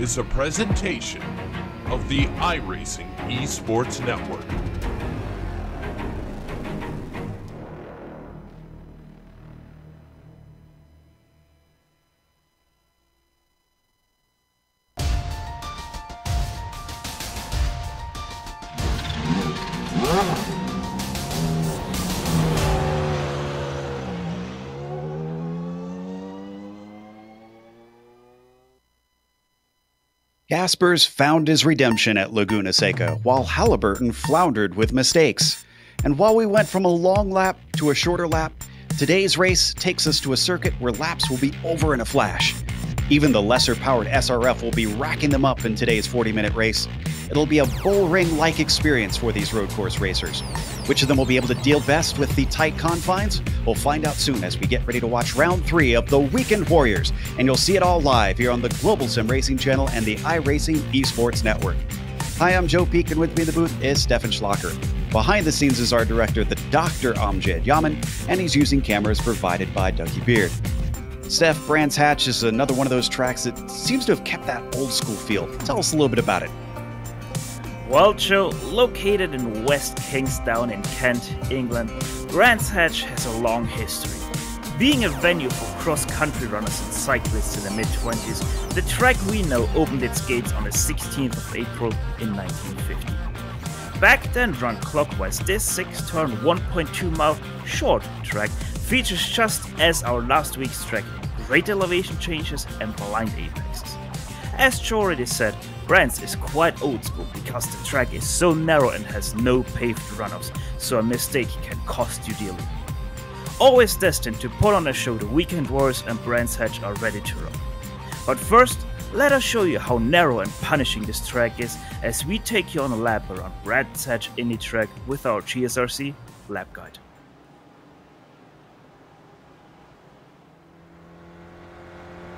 is a presentation of the iRacing Esports Network. Gaspers found his redemption at Laguna Seca, while Halliburton floundered with mistakes. And while we went from a long lap to a shorter lap, today's race takes us to a circuit where laps will be over in a flash. Even the lesser-powered SRF will be racking them up in today's 40-minute race. It'll be a bull ring-like experience for these road course racers. Which of them will be able to deal best with the tight confines? We'll find out soon as we get ready to watch round 3 of the Weekend Warriors, and you'll see it all live here on the Global Sim Racing channel and the iRacing Esports Network. Hi, I'm Joe Peak, and with me in the booth is Stefan Schlacher. Behind the scenes is our director, the Dr. Amjad Yaman, and he's using cameras provided by Dougie Beard. Steph, Brands Hatch is another one of those tracks that seems to have kept that old school feel. Tell us a little bit about it. Well, Joe, located in West Kingsdown in Kent, England, Brands Hatch has a long history. Being a venue for cross-country runners and cyclists in the mid-20s, the track we know opened its gates on the 16th of April in 1950. Back then run clockwise, this 6-turn 1.2-mile short track features just as our last week's track, great elevation changes and blind apexes. As Joe already said, Brands is quite old school because the track is so narrow and has no paved runoffs, so a mistake can cost you dearly. Always destined to put on a show, the Weekend Warriors and Brands Hatch are ready to roll. But first, let us show you how narrow and punishing this track is as we take you on a lap around Brands Hatch Indy track with our GSRC lap guide.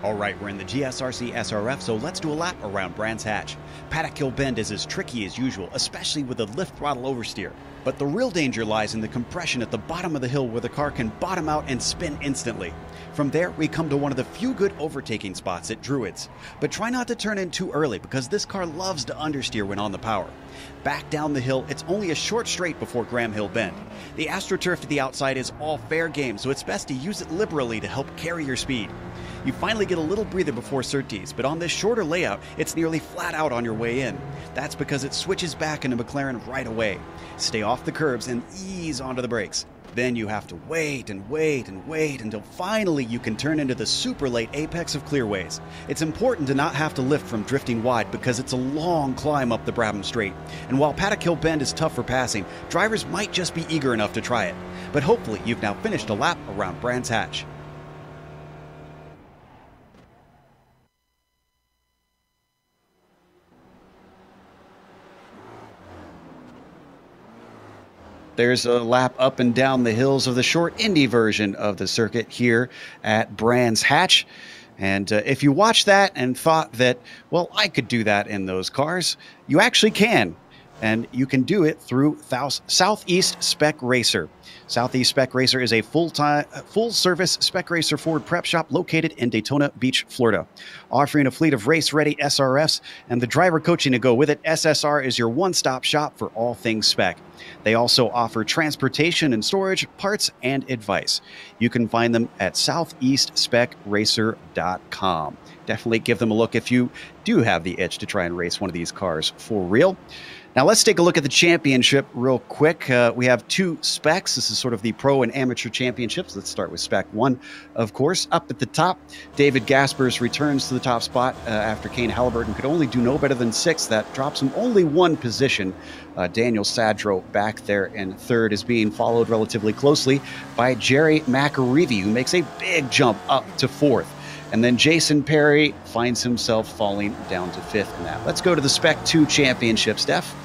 Alright, we're in the GSRC SRF, so let's do a lap around Brands Hatch. Paddock Hill Bend is as tricky as usual, especially with a lift throttle oversteer. But the real danger lies in the compression at the bottom of the hill where the car can bottom out and spin instantly. From there, we come to one of the few good overtaking spots at Druids. But try not to turn in too early because this car loves to understeer when on the power. Back down the hill, it's only a short straight before Graham Hill Bend. The AstroTurf to the outside is all fair game, so it's best to use it liberally to help carry your speed. You finally get a little breather before Surtees, but on this shorter layout, it's nearly flat out on your way in. That's because it switches back into McLaren right away. Stay off the curbs and ease onto the brakes. Then you have to wait and wait and wait until finally you can turn into the super late apex of clearways. It's important to not have to lift from drifting wide because it's a long climb up the Brabham Straight. And while Paddock Hill Bend is tough for passing, drivers might just be eager enough to try it. But hopefully you've now finished a lap around Brands Hatch. There's a lap up and down the hills of the short Indy version of the circuit here at Brands Hatch. And if you watched that and thought that, well, I could do that in those cars, you actually can. And you can do it through Southeast Spec Racer. Southeast Spec Racer is a full-service Spec Racer Ford prep shop located in Daytona Beach, Florida. Offering a fleet of race-ready SRFs and the driver coaching to go with it, SSR is your one-stop shop for all things spec. They also offer transportation and storage, parts, and advice. You can find them at southeastspecracer.com. Definitely give them a look if you do have the itch to try and race one of these cars for real. Now let's take a look at the championship real quick. We have 2 specs. This is sort of the pro and amateur championships. Let's start with spec 1, of course. Up at the top, David Gaspers returns to the top spot after Kane Halliburton could only do no better than 6th. That drops him only 1 position. Daniel Sadro back there in 3rd is being followed relatively closely by Jerry McAreevy, who makes a big jump up to 4th. And then Jason Perry finds himself falling down to 5th in that. Let's go to the Spec 2 championship, Steph.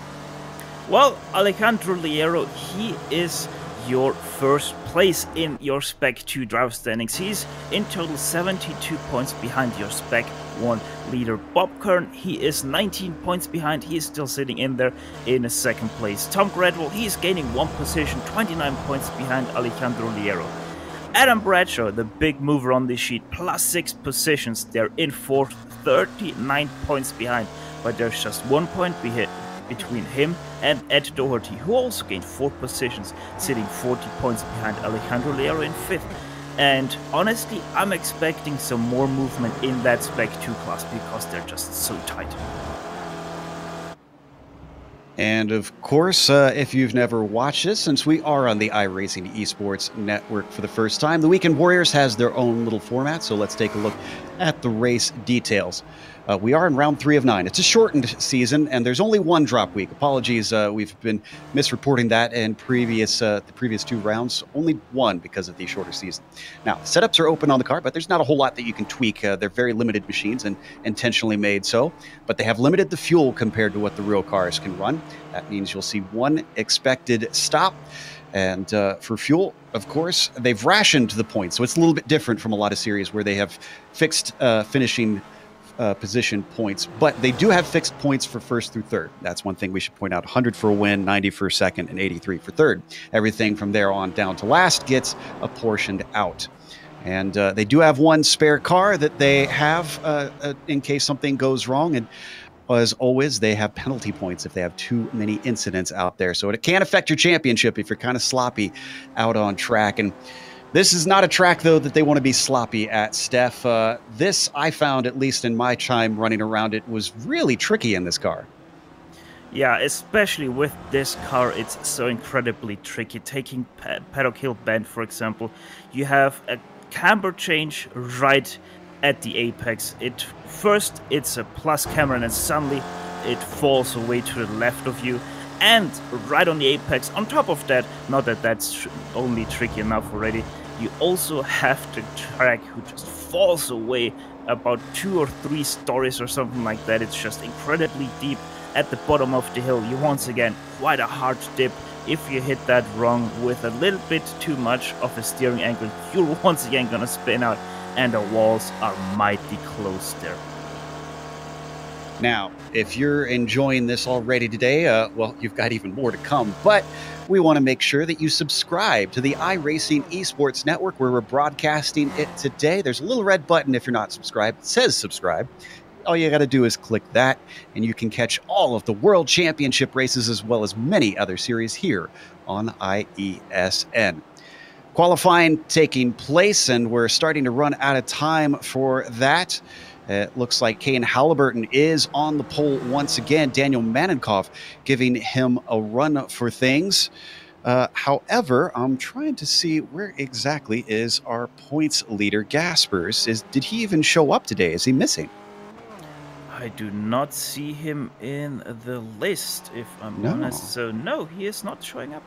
Well, Alejandro Liero, he is your first place in your Spec 2 driver standings. He's in total 72 points behind your Spec 1 leader. Bob Kern, he is 19 points behind. He is still sitting in there in a 2nd place. Tom Gradwell, he is gaining 1 position, 29 points behind Alejandro Liero. Adam Bradshaw, the big mover on this sheet, +6 positions. They're in 4th, 39 points behind, but there's just 1 point between him and Ed Doherty, who also gained 4 positions, sitting 40 points behind Alejandro Liero in 5th. And honestly, I'm expecting some more movement in that Spec 2 class because they're just so tight. And of course, if you've never watched this, since we are on the iRacing Esports Network for the first time, the Weekend Warriors has their own little format, so let's take a look at the race details. We are in round 3 of 9. It's a shortened season, and there's only one drop week. Apologies, we've been misreporting that in the previous 2 rounds. Only one because of the shorter season. Now, setups are open on the car, but there's not a whole lot that you can tweak. They're very limited machines and intentionally made so, but they have limited the fuel compared to what the real cars can run. That means you'll see 1 expected stop. And for fuel, of course, they've rationed the points, so it's a little bit different from a lot of series where they have fixed finishing position points, but they do have fixed points for 1st through 3rd. That's one thing we should point out. 100 for a win, 90 for 2nd, and 83 for 3rd. Everything from there on down to last gets apportioned out. And they do have 1 spare car that they have in case something goes wrong. And as always, they have penalty points if they have too many incidents out there. So it can affect your championship if you're kind of sloppy out on track. And this is not a track, though, that they want to be sloppy at, Steph. This, I found, at least in my time running around it, was really tricky in this car. Yeah, especially with this car, it's so incredibly tricky. Taking Paddock Hill Bend, for example, you have a camber change right at the apex. First, it's a plus camber, and then suddenly it falls away to the left of you. And right on the apex, on top of that, not that that's only tricky enough already, you also have the track who just falls away about 2 or 3 stories or something like that. It's just incredibly deep at the bottom of the hill. You once again, quite a hard dip. If you hit that wrong with a little bit too much of a steering angle, you're once again gonna spin out, and the walls are mighty close there. Now, if you're enjoying this already today, well, you've got even more to come, but we want to make sure that you subscribe to the iRacing Esports Network, where we're broadcasting it today. There's a little red button if you're not subscribed. It says subscribe. All you got to do is click that, and you can catch all of the World Championship races as well as many other series here on IESN. Qualifying taking place, and we're starting to run out of time for that. It looks like Kane Halliburton is on the pole once again. Daniel Manenkov giving him a run for things. However, I'm trying to see where exactly is our points leader, Gaspers. Did he even show up today? Is he missing? I do not see him in the list, if I'm honest. So no, he is not showing up.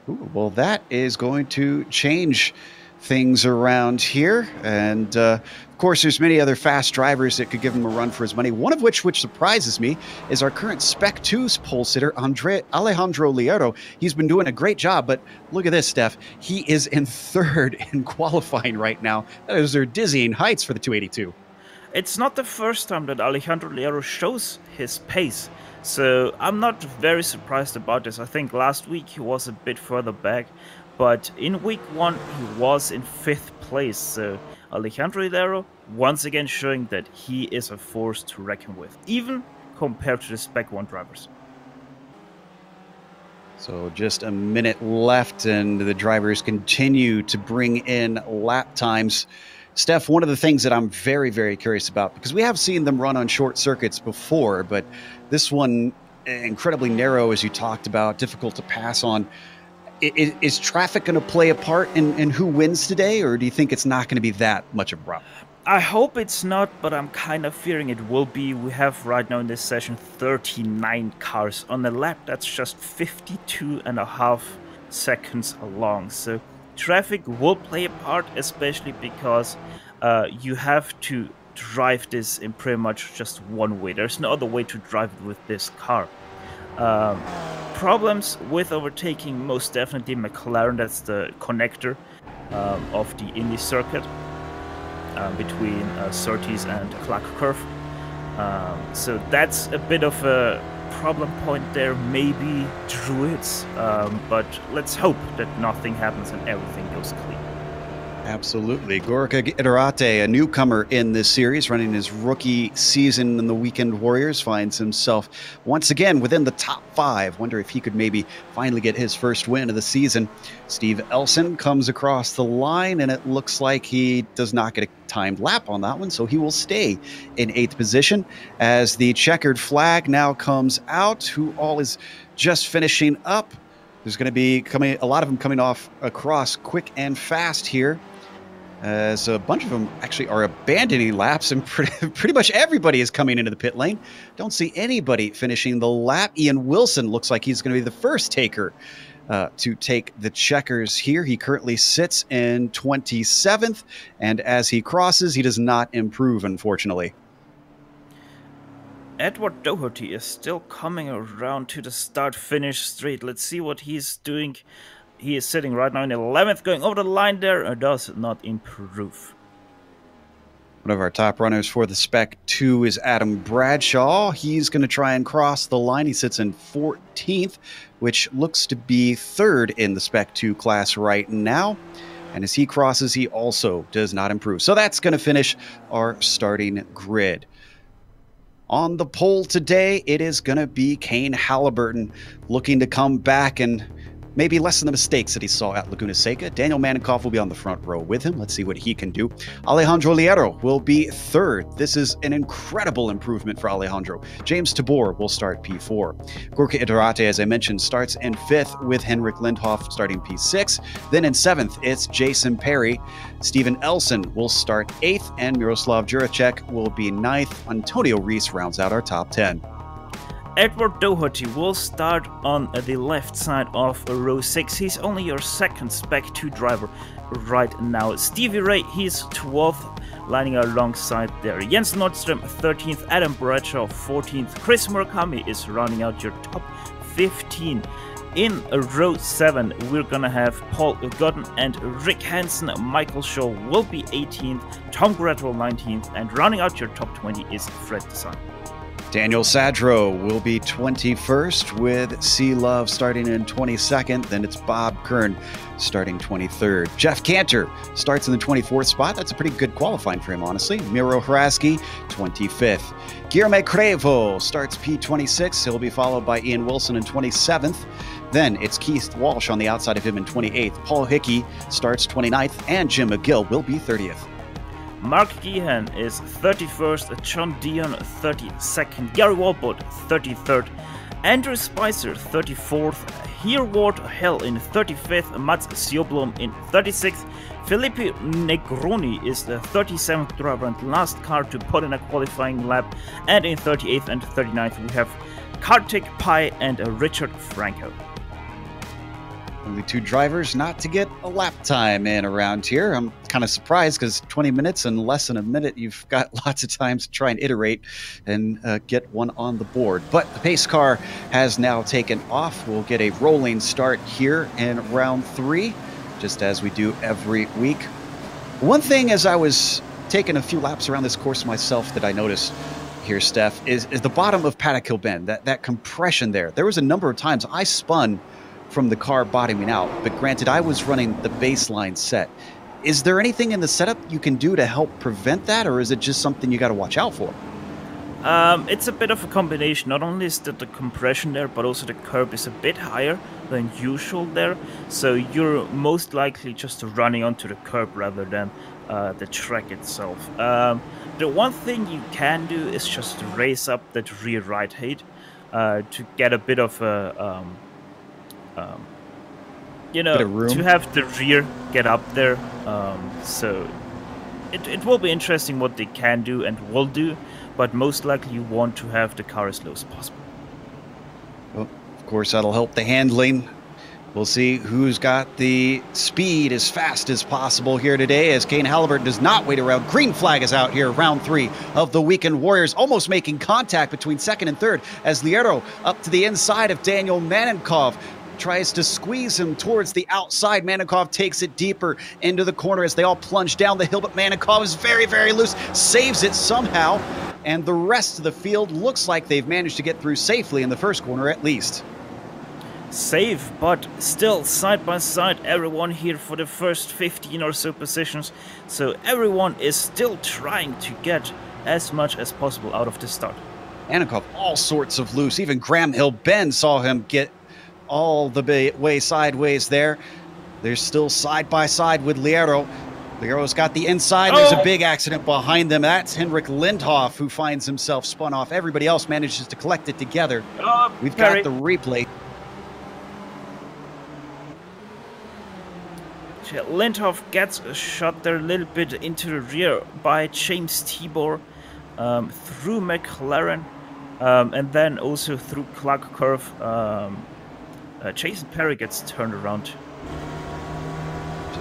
Ooh, well, that is going to change things around here. And of course, there's many other fast drivers that could give him a run for his money. One of which surprises me, is our current Spec 2's pole sitter, Alejandro Liero. He's been doing a great job, but look at this, Steph. He is in 3rd in qualifying right now. Those are dizzying heights for the 282. It's not the first time that Alejandro Liero shows his pace, so I'm not very surprised about this. I think last week he was a bit further back, but in week 1 he was in 5th place. So Alejandro Liero once again showing that he is a force to reckon with, even compared to the Spec 1 drivers. So just a minute left, and the drivers continue to bring in lap times. Steph, one of the things that I'm very, very curious about, because we have seen them run on short circuits before, but this one, incredibly narrow, as you talked about, difficult to pass on. Is traffic going to play a part in who wins today, or do you think it's not going to be that much of a problem? I hope it's not, but I'm kind of fearing it will be. We have right now in this session 39 cars on the lap. That's just 52.5 seconds long. So traffic will play a part, especially because you have to drive this in pretty much just one way. There's no other way to drive it with this car. Problems with overtaking, most definitely McLaren. That's the connector of the Indy circuit between Surtees and Clark Curve. So that's a bit of a problem point there, maybe Druids, but let's hope that nothing happens and everything goes clean. Absolutely. Gorka Idarate, a newcomer in this series, running his rookie season in the Weekend Warriors, finds himself once again within the top 5. Wonder if he could maybe finally get his first win of the season. Steve Elson comes across the line, and it looks like he does not get a timed lap on that one, so he will stay in 8th position as the checkered flag now comes out. Who all is just finishing up? There's going to be a lot of them coming off across quick and fast here. So a bunch of them actually are abandoning laps, and pretty much everybody is coming into the pit lane. Don't see anybody finishing the lap. Ian Wilson looks like he's going to be the first taker to take the checkers here. He currently sits in 27th, and as he crosses, he does not improve, unfortunately. Edward Doherty is still coming around to the start-finish straight. Let's see what he's doing. He is sitting right now in 11th, going over the line there, does not improve. One of our top runners for the Spec 2 is Adam Bradshaw. He's going to try and cross the line. He sits in 14th, which looks to be 3rd in the Spec 2 class right now. And as he crosses, he also does not improve. So that's going to finish our starting grid. On the pole today, it is going to be Kane Halliburton looking to come back and maybe lessen the mistakes that he saw at Laguna Seca. Daniel Manenkoff will be on the front row with him. Let's see what he can do. Alejandro Liero will be 3rd. This is an incredible improvement for Alejandro. James Tabor will start P4. Gorka Idarate, as I mentioned, starts in 5th with Henrik Lindhoff starting P6. Then in 7th, it's Jason Perry. Steven Elson will start 8th, and Miroslav Juracek will be 9th. Antonio Reese rounds out our top 10. Edward Doherty will start on the left side of row 6. He's only your 2nd Spec 2 driver right now. Stevie Ray, he's 12th, lining alongside there. Jens Nordström, 13th. Adam Bradshaw, 14th. Chris Murakami is rounding out your top 15. In row 7, we're gonna have Paul Godden and Rick Hansen. Michael Shaw will be 18th. Tom Grettel, 19th. And rounding out your top 20 is Fred Design. Daniel Sadro will be 21st with C. Love starting in 22nd. Then it's Bob Kern starting 23rd. Jeff Cantor starts in the 24th spot. That's a pretty good qualifying for him, honestly. Miro Hraski, 25th. Guillermo Crevo starts P26. He'll be followed by Ian Wilson in 27th. Then it's Keith Walsh on the outside of him in 28th. Paul Hickey starts 29th, and Jim McGill will be 30th. Mark Geehan is 31st, John Dion 32nd, Gary Walbot 33rd, Andrew Spicer 34th, Herward Hell in 35th, Mats Sjöblom in 36th, Felipe Negroni is the 37th driver and last car to put in a qualifying lap, and in 38th and 39th we have Kartik Pai and Richard Franco. Only 2 drivers not to get a lap time in around here. I'm kind of surprised because 20 minutes and less than a minute, you've got lots of times to try and iterate and get one on the board. But the pace car has now taken off. We'll get a rolling start here in round 3, just as we do every week. One thing as I was taking a few laps around this course myself that I noticed here, Steph, is the bottom of Paddock Hill Bend, that compression there. There was a number of times I spun from the car bottoming out, but granted, I was running the baseline set. Is there anything in the setup you can do to help prevent that, or is it just something you got to watch out for? It's a bit of a combination. Not only is the compression there, but also the curb is a bit higher than usual there, so you're most likely just running onto the curb rather than the track itself. The one thing you can do is just raise up that rear ride height to get a bit of a to have the rear get up there. So it will be interesting what they can do and will do, but most likely you want to have the car as low as possible. Well, of course, that'll help the handling. We'll see who's got the speed as fast as possible here today, as Kane Halliburton does not wait around. Green flag is out here, round 3 of the Weekend Warriors, almost making contact between 2nd and 3rd, as Liero up to the inside of Daniel Manenkoff tries to squeeze him towards the outside. Manenkoff takes it deeper into the corner as they all plunge down the hill, but Manenkoff is very, very loose, saves it somehow, and the rest of the field looks like they've managed to get through safely in the first corner at least. safe, but still side by side, everyone here for the first 15 or so positions. So everyone is still trying to get as much as possible out of the start. Annikov all sorts of loose. Even Graham Hill Ben saw him get all the way sideways there. They're still side by side with Liero. Liero's got the inside. There's a big accident behind them. That's Henrik Lindhoff, who finds himself spun off. Everybody else manages to collect it together. We've got the replay. Lindhoff gets a shot there a little bit into the rear by James Tibor through McLaren and then also through Clark Curve. Jason Perry gets turned around.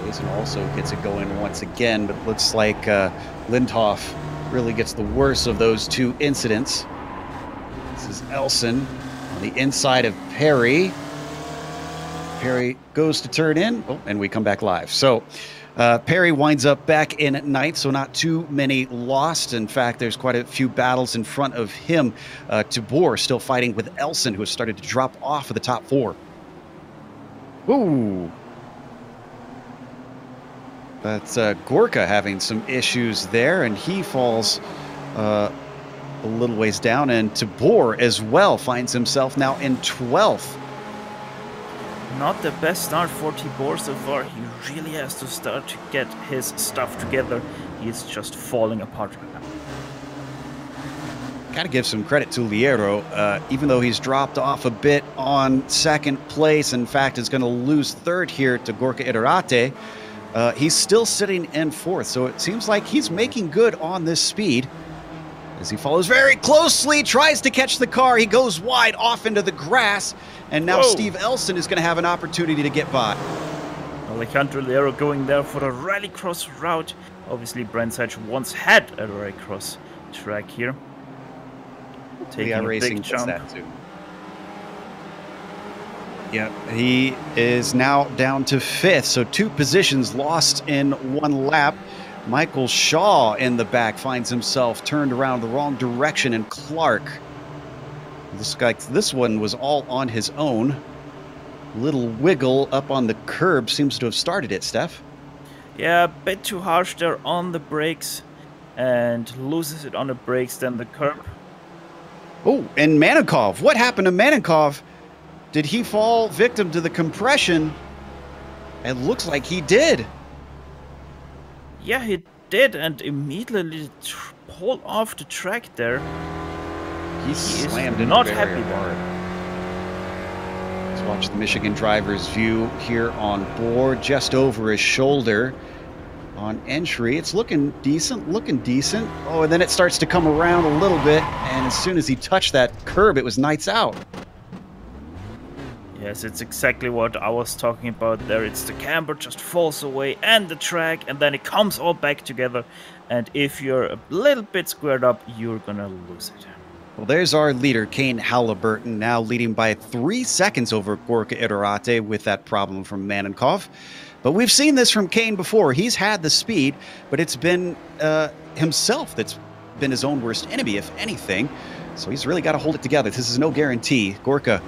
Jason also gets it going once again, but looks like Lindhoff really gets the worst of those two incidents. This is Elson on the inside of Perry. Perry goes to turn in, and we come back live. So Perry winds up back in at ninth, so not too many lost. In fact, there's quite a few battles in front of him. Tibor still fighting with Elson, who has started to drop off of the top four. Ooh. That's Gorka having some issues there, and he falls a little ways down. And Tibor as well finds himself now in 12th. Not the best start for Tibor so far. He really has to start to get his stuff together. He is just falling apart right now. Got to give some credit to Liero, even though he's dropped off a bit on second place. In fact, is going to lose third here to Gorka Iterate. He's still sitting in fourth, so it seems like he's making good on this speed. As he follows very closely, tries to catch the car. He goes wide off into the grass, and now Steve Elson is going to have an opportunity to get by. Alejandro Liero going there for a rallycross route. Obviously, Brands Hatch once had a rallycross track here. Taking a big jump. That too. Yep, he is now down to fifth, so 2 positions lost in 1 lap. Michael Shaw in the back finds himself turned around the wrong direction, and Clark. This one was all on his own. Little wiggle up on the curb seems to have started it, Steph. Yeah, a bit too harsh there on the brakes, and loses it on the brakes, then the curb. Oh, and Manikov. What happened to Manikov? Did he fall victim to the compression? It looks like he did. Yeah, he did, and immediately pulled off the track there. He slammed in not very happy hard. Let's watch the Michigan driver's view here on board, just over his shoulder on entry. It's looking decent, Oh, and then it starts to come around a little bit, and as soon as he touched that curb, it was nights out. Yes, it's exactly what I was talking about there. It's the camber just falls away and the track, and then it comes all back together. And if you're a little bit squared up, you're gonna lose it. Well, there's our leader, Kane Halliburton, now leading by 3 seconds over Gorka Iterate with that problem from Manenkov. But we've seen this from Kane before. He's had the speed, but it's been himself that's been his own worst enemy, if anything. So he's really got to hold it together. This is no guarantee. Gorka,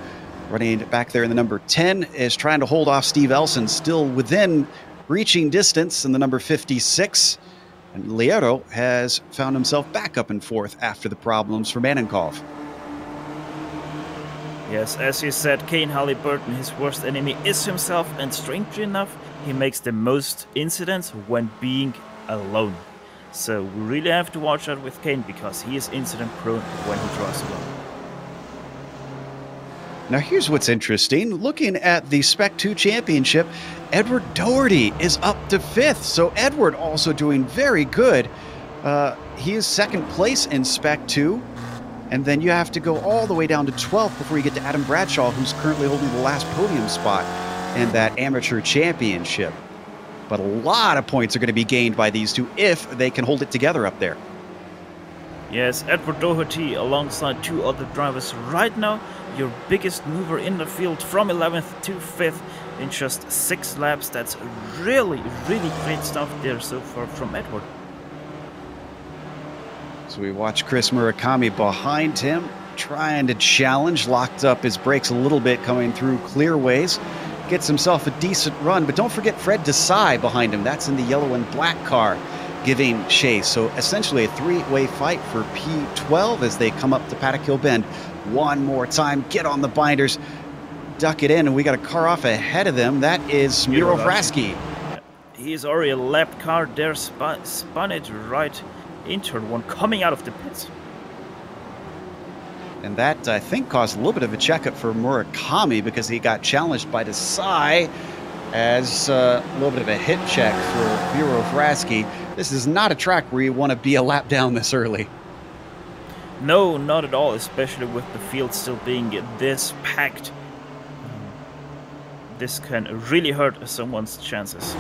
running back there in the number 10, is trying to hold off Steve Elson, still within reaching distance in the number 56. And Liero has found himself back up in fourth after the problems for Manenkov. Yes, as you said, Kane Halliburton, his worst enemy is himself, and strangely enough, he makes the most incidents when being alone. So we really have to watch out with Kane, because he is incident prone when he draws alone. Now here's what's interesting. Looking at the Spec 2 Championship, Edward Doherty is up to 5th. So Edward also doing very good. He is 2nd place in Spec 2. And then you have to go all the way down to 12th before you get to Adam Bradshaw, who's currently holding the last podium spot in that amateur championship. But a lot of points are going to be gained by these two if they can hold it together up there. Yes, Edward Doherty alongside 2 other drivers right now. Your biggest mover in the field from 11th to 5th in just 6 laps. That's really, really great stuff there so far from Edward. So we watch Chris Murakami behind him, trying to challenge, locked up his brakes a little bit coming through clearways. Gets himself a decent run, but don't forget Fred Desai behind him. That's in the yellow and black car giving chase. So essentially a three-way fight for P12 as they come up to Paddock Hill Bend one more time. Get on the binders, duck it in, and we got a car off ahead of them. That is Miro Vrasky. He's already a lap car there, spun it right into one coming out of the pits. And that, I think, caused a little bit of a checkup for Murakami because he got challenged by Desai as a little bit of a hit check for Miro Vrasky. This is not a track where you want to be a lap down this early. No, not at all, especially with the field still being this packed. This can really hurt someone's chances.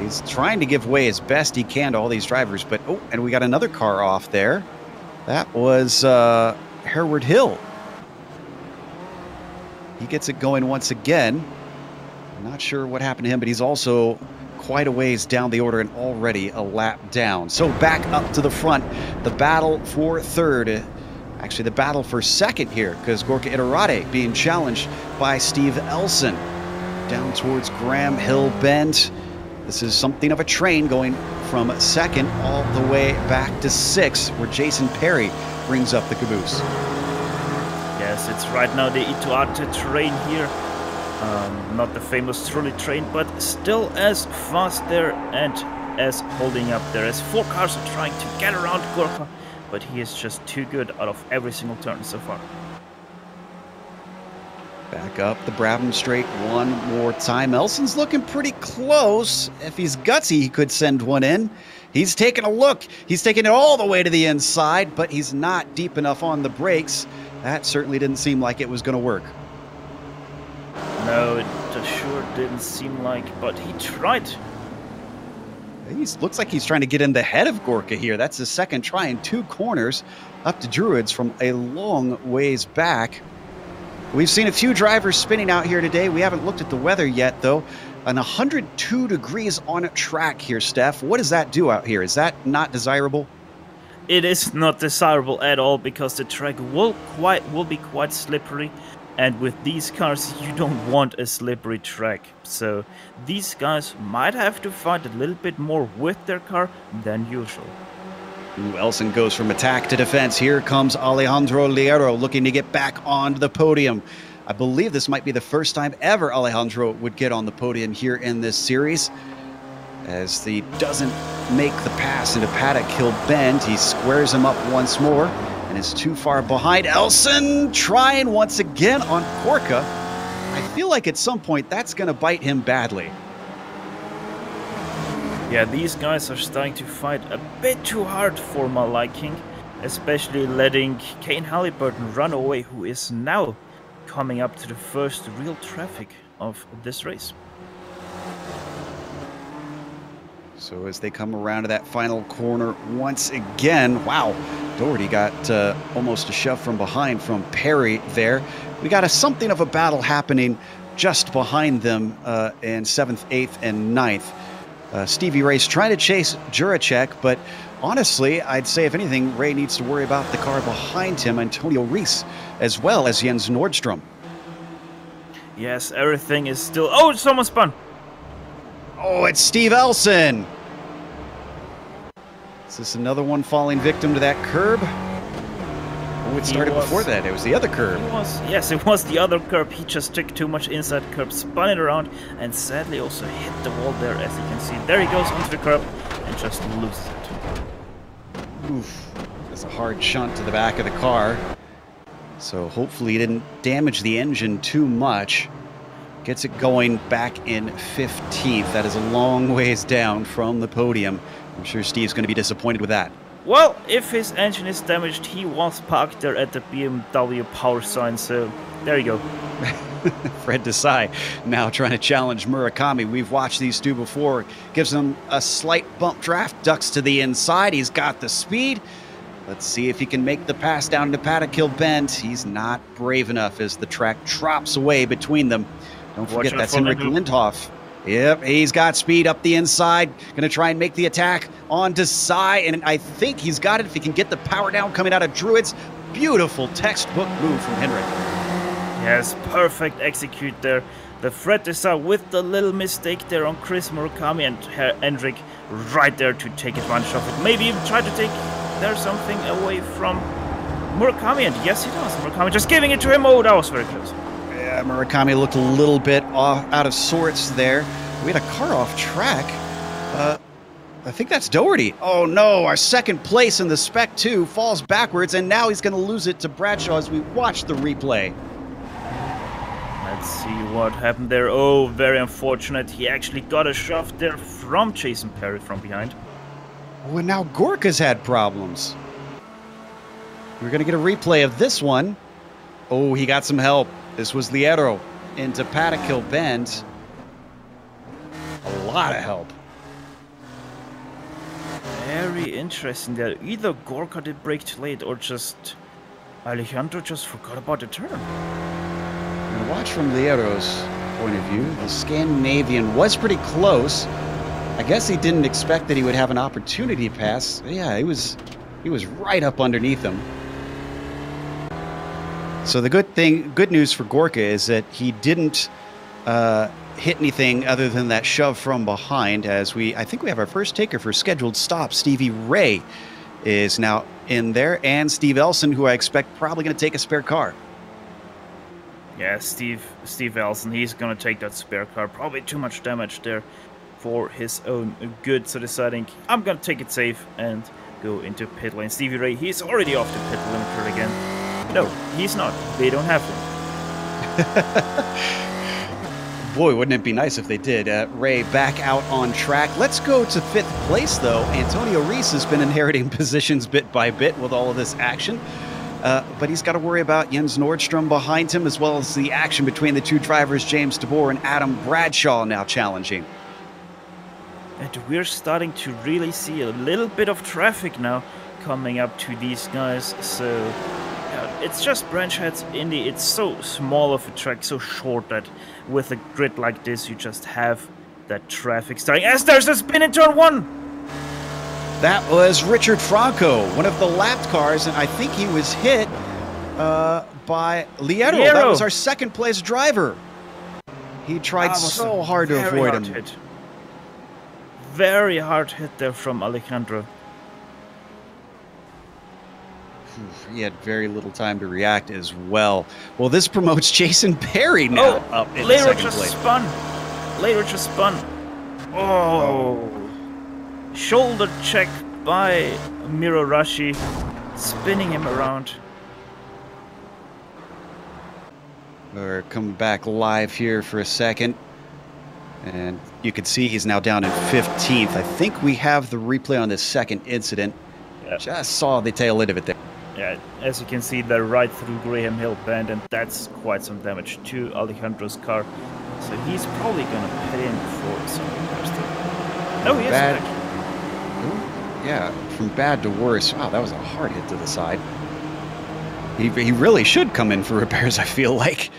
He's trying to give way as best he can to all these drivers, but oh, and we got another car off there. That was Hereward Hill. He gets it going once again. I'm not sure what happened to him, but he's also quite a ways down the order and already a lap down. So back up to the front, the battle for third. Actually, the battle for second here, because Gorka Iturrate being challenged by Steve Elson. Down towards Graham Hill Bend. This is something of a train going from second all the way back to sixth, where Jason Perry brings up the caboose. Yes, it's right now the Iturrate train here. Not the famous trolley train, but still as fast there and as holding up there, as four cars are trying to get around Gorka, but he is just too good out of every single turn so far. Back up the Brabham Straight one more time. Elson's looking pretty close. If he's gutsy, he could send one in. He's taking a look. He's taking it all the way to the inside, but he's not deep enough on the brakes. That certainly didn't seem like it was going to work. No, it sure didn't seem like, but he tried. He looks like he's trying to get in the head of Gorka here. That's his second try in two corners up to Druids from a long ways back. We've seen a few drivers spinning out here today. We haven't looked at the weather yet, though. An 102 degrees on a track here, Steph. What does that do out here? Is that not desirable? It is not desirable at all because the track will be quite slippery. And with these cars, you don't want a slippery track. So these guys might have to fight a little bit more with their car than usual. Elson goes from attack to defense. Here comes Alejandro Liero looking to get back onto the podium. I believe this might be the first time ever Alejandro would get on the podium here in this series. As he doesn't make the pass into Paddock Hill Bend, he squares him up once more and is too far behind. Elson trying once again on Gorka. I feel like at some point that's going to bite him badly. Yeah, these guys are starting to fight a bit too hard for my liking, especially letting Kane Halliburton run away, who is now coming up to the first real traffic of this race. So as they come around to that final corner once again, wow, Doherty got almost a shove from behind from Perry there. We got something of a battle happening just behind them in 7th, 8th, and 9th. Stevie Ray's trying to chase Juracek, but honestly, I'd say if anything, Ray needs to worry about the car behind him, Antonio Rees, as well as Jens Nordstrom. Yes, everything is still... Oh, someone spun! Oh, it's Steve Elson! Is this another one falling victim to that curb? Oh, it started before that. It was the other curb. Yes, it was the other curb. He just took too much inside curb, spun it around, and sadly also hit the wall there, as you can see. There he goes onto the curb and just loses it. Oof. That's a hard shunt to the back of the car. So hopefully he didn't damage the engine too much. Gets it going back in 15th. That is a long ways down from the podium. I'm sure Steve's going to be disappointed with that. Well, if his engine is damaged, he was parked there at the BMW power sign, so there you go. Fred Desai now trying to challenge Murakami. We've watched these two before. Gives him a slight bump draft, ducks to the inside. He's got the speed. Let's see if he can make the pass down to Paddock Hill Bend. He's not brave enough as the track drops away between them. Don't forget, that's Henrik Lindhoff. Yep, he's got speed up the inside. Going to try and make the attack on Desai, and I think he's got it if he can get the power down coming out of Druids. beautiful textbook move from Henrik. Yes, perfect execute there. The threat is out with the little mistake there on Chris Murakami, and Hendrik right there to take advantage of it. Maybe even try to take there something away from Murakami, and yes he does. Murakami just giving it to him. Oh, that was very close. Yeah, Murakami looked a little bit out of sorts there. We had a car off track. I think that's Doherty. Oh no, our second place in the Spec 2 falls backwards, and now he's going to lose it to Bradshaw as we watch the replay. Let's see what happened there. Oh, very unfortunate. He actually got a shove there from Jason Perry from behind. Oh, and now Gorka's had problems. We're going to get a replay of this one. Oh, he got some help. This was Liero into Patakill Bend. A lot of help. Very interesting that either Gorka did brake too late or just Alejandro just forgot about the turn. And watch from Liero's point of view. The Scandinavian was pretty close. I guess he didn't expect that he would have an opportunity pass. Yeah, he was right up underneath him. So the good news for Gorka is that he didn't hit anything other than that shove from behind, as I think we have our first taker for scheduled stop. Stevie Ray is now in there, and Steve Elson, who I expect probably going to take a spare car. Yeah, Steve Elson, he's going to take that spare car. Probably too much damage there for his own good, so deciding I'm going to take it safe and go into pit lane. Stevie Ray, he's already off the pit limiter again. No, he's not. They don't have him. Boy, wouldn't it be nice if they did. Ray back out on track. Let's go to 5th place, though. Antonio Reese has been inheriting positions bit by bit with all of this action. But he's got to worry about Jens Nordstrom behind him, as well as the action between the two drivers, James DeBoer and Adam Bradshaw, now challenging. And we're starting to really see a little bit of traffic now coming up to these guys. So it's just Branch Hatch Indy. It's so small of a track, so short, that with a grid like this, you just have that traffic starting. As there's a spin in turn 1! That was Richard Franco, one of the lapped cars, and I think he was hit by Liero. That was our second place driver. He tried so hard to avoid him. Hit. Very hard hit there from Alejandro. He had very little time to react as well. Well, this promotes Jason Perry now up in the second place. Later just spun. Oh. Shoulder check by Miro Rashi, spinning him around. We're coming back live here for a second. And you can see he's now down in 15th. I think we have the replay on this second incident. Yep. Just saw the tail end of it there. Yeah, as you can see, they're right through Graham Hill Bend, and that's quite some damage to Alejandro's car. So he's probably going to pit in for some repairs there. No, he is back. Yeah, from bad to worse. Wow, that was a hard hit to the side. He really should come in for repairs, I feel like.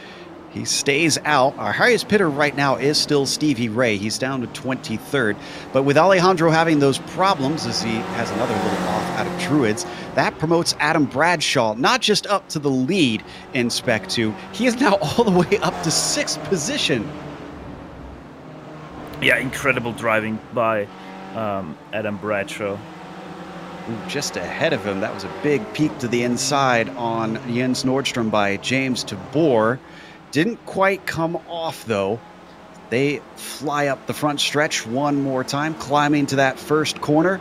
He stays out. Our highest pitter right now is still Stevie Ray. He's down to 23rd. But with Alejandro having those problems, as he has another little off out of Druids, that promotes Adam Bradshaw not just up to the lead in Spec 2. He is now all the way up to 6th position. Yeah, incredible driving by Adam Bradshaw. Just ahead of him, that was a big peek to the inside on Jens Nordstrom by James DeBoer. Didn't quite come off, though. They fly up the front stretch one more time, climbing to that first corner.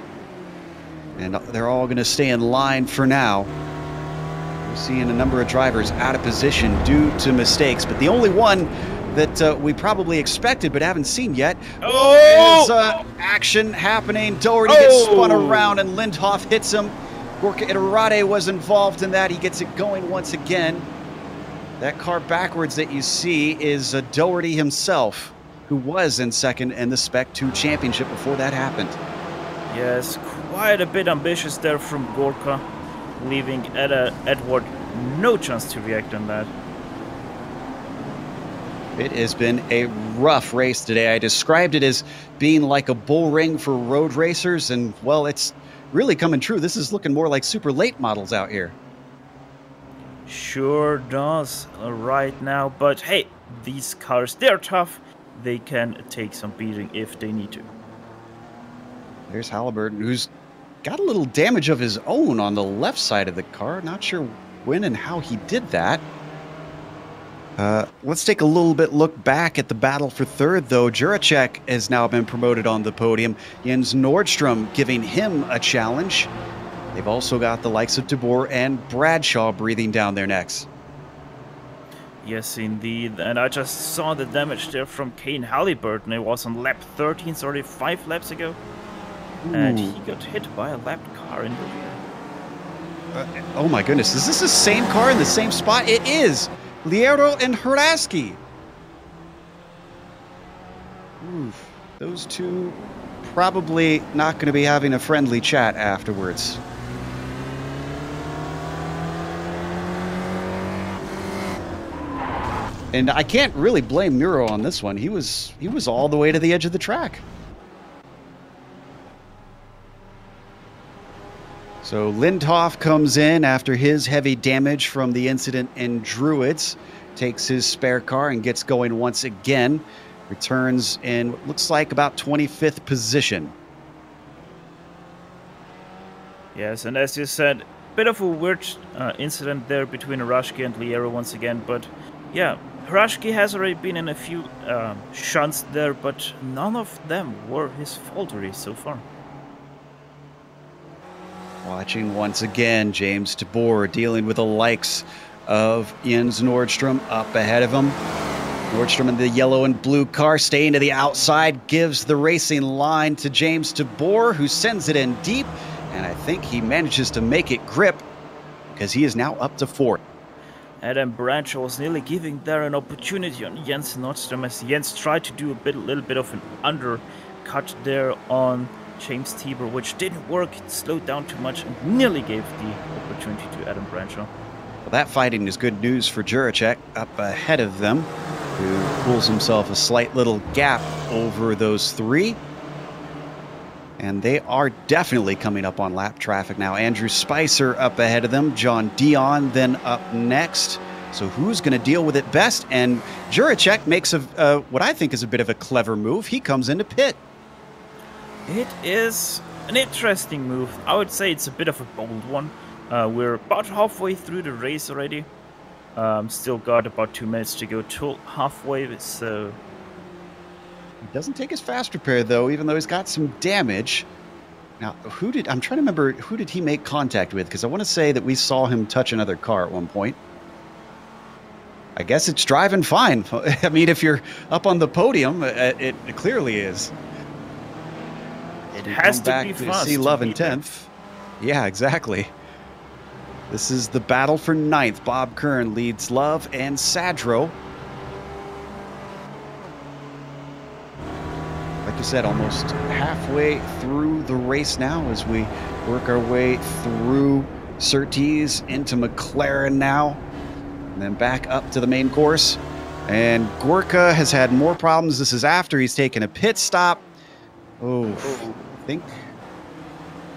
And they're all going to stay in line for now. We're seeing a number of drivers out of position due to mistakes, but the only one that we probably expected but haven't seen yet is action happening. Doherty gets spun around and Lindhoff hits him. Gorka Iturrate was involved in that. He gets it going once again. That car backwards that you see is Doherty himself, who was in second in the Spec 2 championship before that happened. Yes, quite a bit ambitious there from Gorka, leaving Edward no chance to react on that. It has been a rough race today. I described it as being like a bull ring for road racers, and, well, it's really coming true. This is looking more like super late models out here. Sure does right now, but hey, these cars, they're tough. They can take some beating if they need to. There's Halliburton, who's got a little damage of his own on the left side of the car. Not sure when and how he did that. Let's take a little bit look back at the battle for third, though. Juracek has now been promoted on the podium. Jens Nordstrom giving him a challenge. They've also got the likes of De Boer and Bradshaw breathing down their necks. Yes, indeed. And I just saw the damage there from Kane Halliburton. It was on lap 13, sorry, 5 laps ago. Ooh. And he got hit by a lapped car in the rear. Oh my goodness, is this the same car in the same spot? It is! Liero and Hraski. Oof. Those two probably not going to be having a friendly chat afterwards. And I can't really blame Muro on this one. He was all the way to the edge of the track. So Lindhoff comes in after his heavy damage from the incident in Druids, takes his spare car and gets going once again. Returns in what looks like about 25th position. Yes, and as you said, bit of a weird incident there between Hraski and Liero once again, but yeah, Hraski has already been in a few shunts there, but none of them were his fault really so far. Watching once again, James De Boer dealing with the likes of Jens Nordstrom up ahead of him. Nordstrom in the yellow and blue car staying to the outside, gives the racing line to James De Boer, who sends it in deep, and I think he manages to make it grip because he is now up to 4th. Adam Bradshaw was nearly giving there an opportunity on Jens Nordstrom as Jens tried to do a little bit of an undercut there on James Tibor, which didn't work. It slowed down too much and nearly gave the opportunity to Adam Bradshaw. Well, that fighting is good news for Juracek up ahead of them, who pulls himself a slight little gap over those three. And they are definitely coming up on lap traffic now. Andrew Spicer up ahead of them, John Dion then up next. So who's going to deal with it best? And Juracek makes what I think is a bit of a clever move. He comes into pit. It is an interesting move. I would say it's a bit of a bold one. We're about halfway through the race already. Still got about 2 minutes to go till halfway, so... He doesn't take his fast repair, though, even though he's got some damage. Now, I'm trying to remember, who did he make contact with? Because I want to say that we saw him touch another car at one point. I guess it's driving fine. I mean, if you're up on the podium, it clearly is. It has to be fast. See Love in 10th. Yeah, exactly. This is the battle for 9th. Bob Kern leads Love and Sadro. Like I said, almost halfway through the race now as we work our way through Surtees into McLaren now. And then back up to the main course. And Gorka has had more problems. This is after he's taken a pit stop. Oh, I think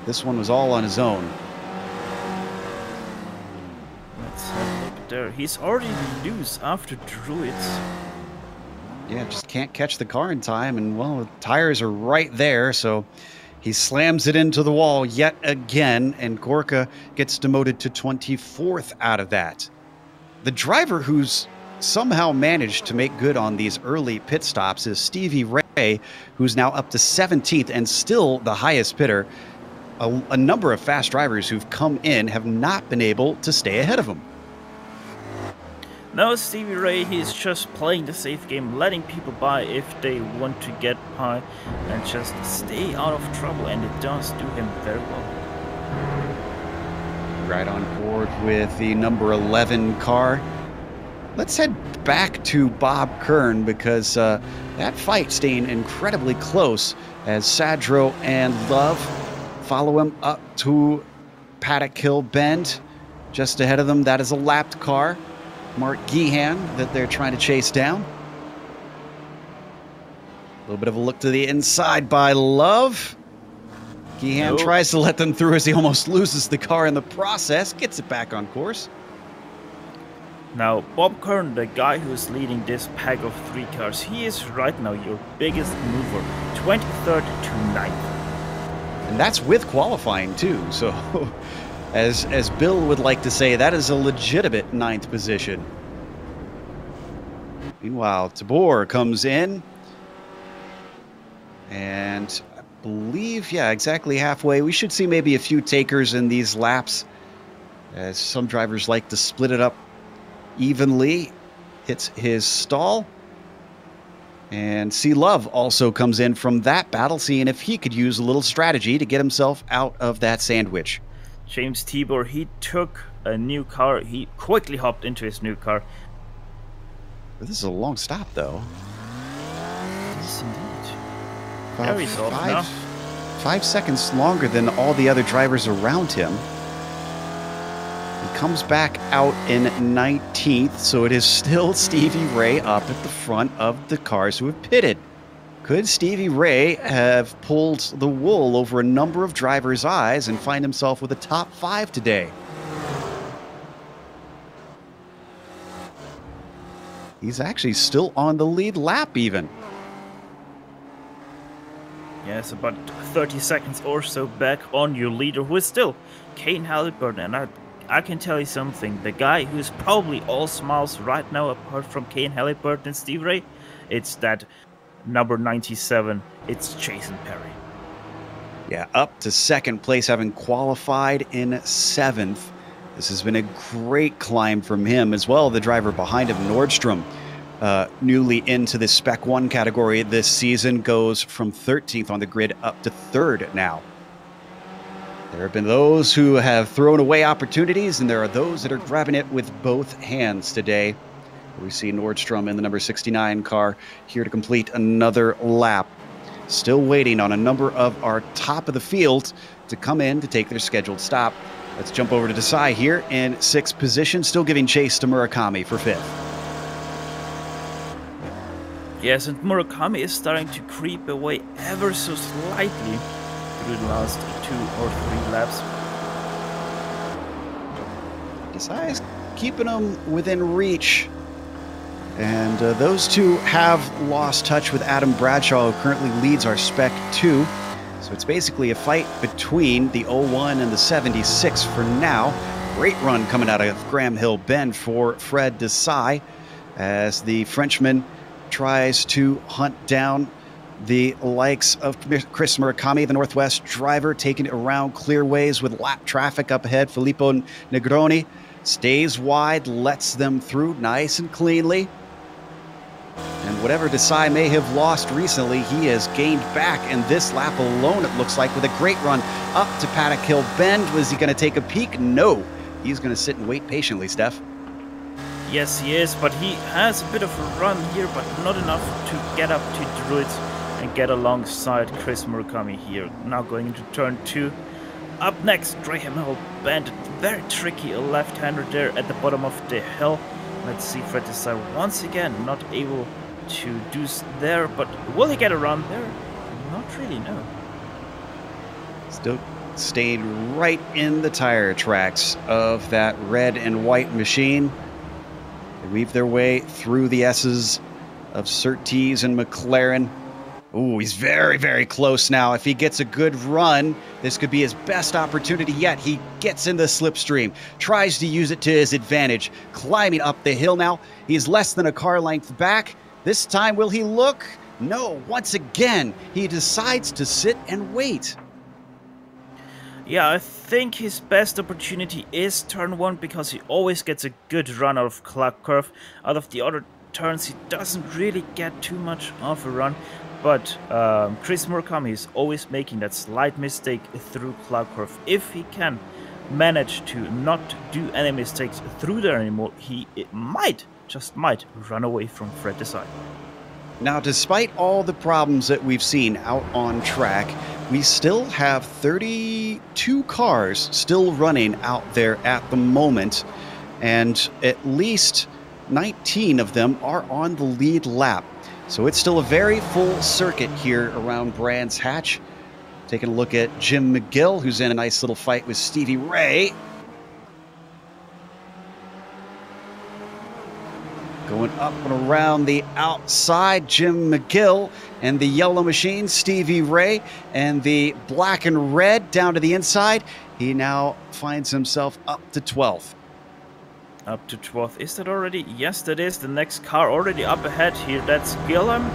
this one was all on his own. Let's have a look there. He's already loose after Druids. Yeah, just can't catch the car in time. And, well, the tires are right there. So he slams it into the wall yet again. And Gorka gets demoted to 24th out of that. The driver who's somehow managed to make good on these early pit stops is Stevie Ray, who's now up to 17th and still the highest pitter. A number of fast drivers who've come in have not been able to stay ahead of him. No, Stevie Ray, he's just playing the safe game, letting people by if they want to get by and just stay out of trouble, and it does do him very well. Right on board with the number 11 car. Let's head back to Bob Kern because that fight staying incredibly close as Sadro and Love follow him up to Paddock Hill Bend. Just ahead of them, that is a lapped car. Mark Gehan that they're trying to chase down. A little bit of a look to the inside by Love. Gehan tries to let them through as he almost loses the car in the process. Gets it back on course. Now, Bob Kern, the guy who's leading this pack of 3 cars, he is right now your biggest mover, 23rd to 9th. And that's with qualifying too, so as Bill would like to say, that is a legitimate 9th position. Meanwhile, Tabor comes in, and I believe, yeah, exactly halfway. We should see maybe a few takers in these laps, as some drivers like to split it up evenly. Hits his stall. And C. Love also comes in from that battle, seeing if he could use a little strategy to get himself out of that sandwich. James Tibor, he took a new car. He quickly hopped into his new car. This is a long stop, though. Yes, indeed. About There he's off now. 5 seconds longer than all the other drivers around him. He comes back out in 19th, so it is still Stevie Ray up at the front of the cars who have pitted. Could Stevie Ray have pulled the wool over a number of drivers' eyes and find himself with a top 5 today? He's actually still on the lead lap even. Yes, about 30 seconds or so back on your leader, who is still Kane Halliburton. And I can tell you something, the guy who's probably all smiles right now, apart from Kane Halliburton and Steve Ray, it's that number 97, it's Jason Perry. Yeah, up to second place, having qualified in 7th. This has been a great climb from him as well. The driver behind him, Nordstrom, newly into the Spec 1 category this season, goes from 13th on the grid up to 3rd now. There have been those who have thrown away opportunities, and there are those that are grabbing it with both hands today. We see Nordstrom in the number 69 car here to complete another lap. Still waiting on a number of our top of the field to come in to take their scheduled stop. Let's jump over to Desai here in 6th position, still giving chase to Murakami for 5th. Yes, and Murakami is starting to creep away ever so slightly through the last 2 or 3 laps. Desai is keeping them within reach. And those two have lost touch with Adam Bradshaw, who currently leads our Spec 2. So it's basically a fight between the 01 and the 76 for now. Great run coming out of Graham Hill Bend for Fred Desai, as the Frenchman tries to hunt down the likes of Chris Murakami, the Northwest driver, taking it around clearways with lap traffic up ahead. Filippo Negroni stays wide, lets them through nice and cleanly. And whatever Desai may have lost recently, he has gained back in this lap alone, it looks like, with a great run up to Paddock Hill Bend. Was he going to take a peek? No. He's going to sit and wait patiently, Steph. Yes, he is, but he has a bit of a run here, but not enough to get up to Druid and get alongside Chris Murakami here. Now going into turn 2. Up next, Graham Hill Bend. Very tricky, a left-hander there at the bottom of the hill. Let's see, Fred Desai once again not able to do there, but will he get around there? Not really, no. Still stayed right in the tire tracks of that red and white machine. They weave their way through the S's of Surtees and McLaren. Ooh, he's very, very close now. If he gets a good run, this could be his best opportunity yet. He gets in the slipstream, tries to use it to his advantage, climbing up the hill now. He's less than a car length back. This time, will he look? No, once again, he decides to sit and wait. Yeah, I think his best opportunity is turn 1, because he always gets a good run out of Clark Curve. Out of the other turns, he doesn't really get too much of a run. But Chris Murakami is always making that slight mistake through Clark Curve. If he can manage to not do any mistakes through there anymore, he just might run away from Fred Desai. Now, despite all the problems that we've seen out on track, we still have 32 cars still running out there at the moment, and at least 19 of them are on the lead lap. So it's still a very full circuit here around Brands Hatch. Taking a look at Jim McGill, who's in a nice little fight with Stevie Ray. up and around the outside. Jim McGill and the yellow machine, Stevie Ray, and the black and red down to the inside. He now finds himself up to 12th. Up to 12th. Is that already? Yes, that is. The next car already up ahead here. That's Guillaume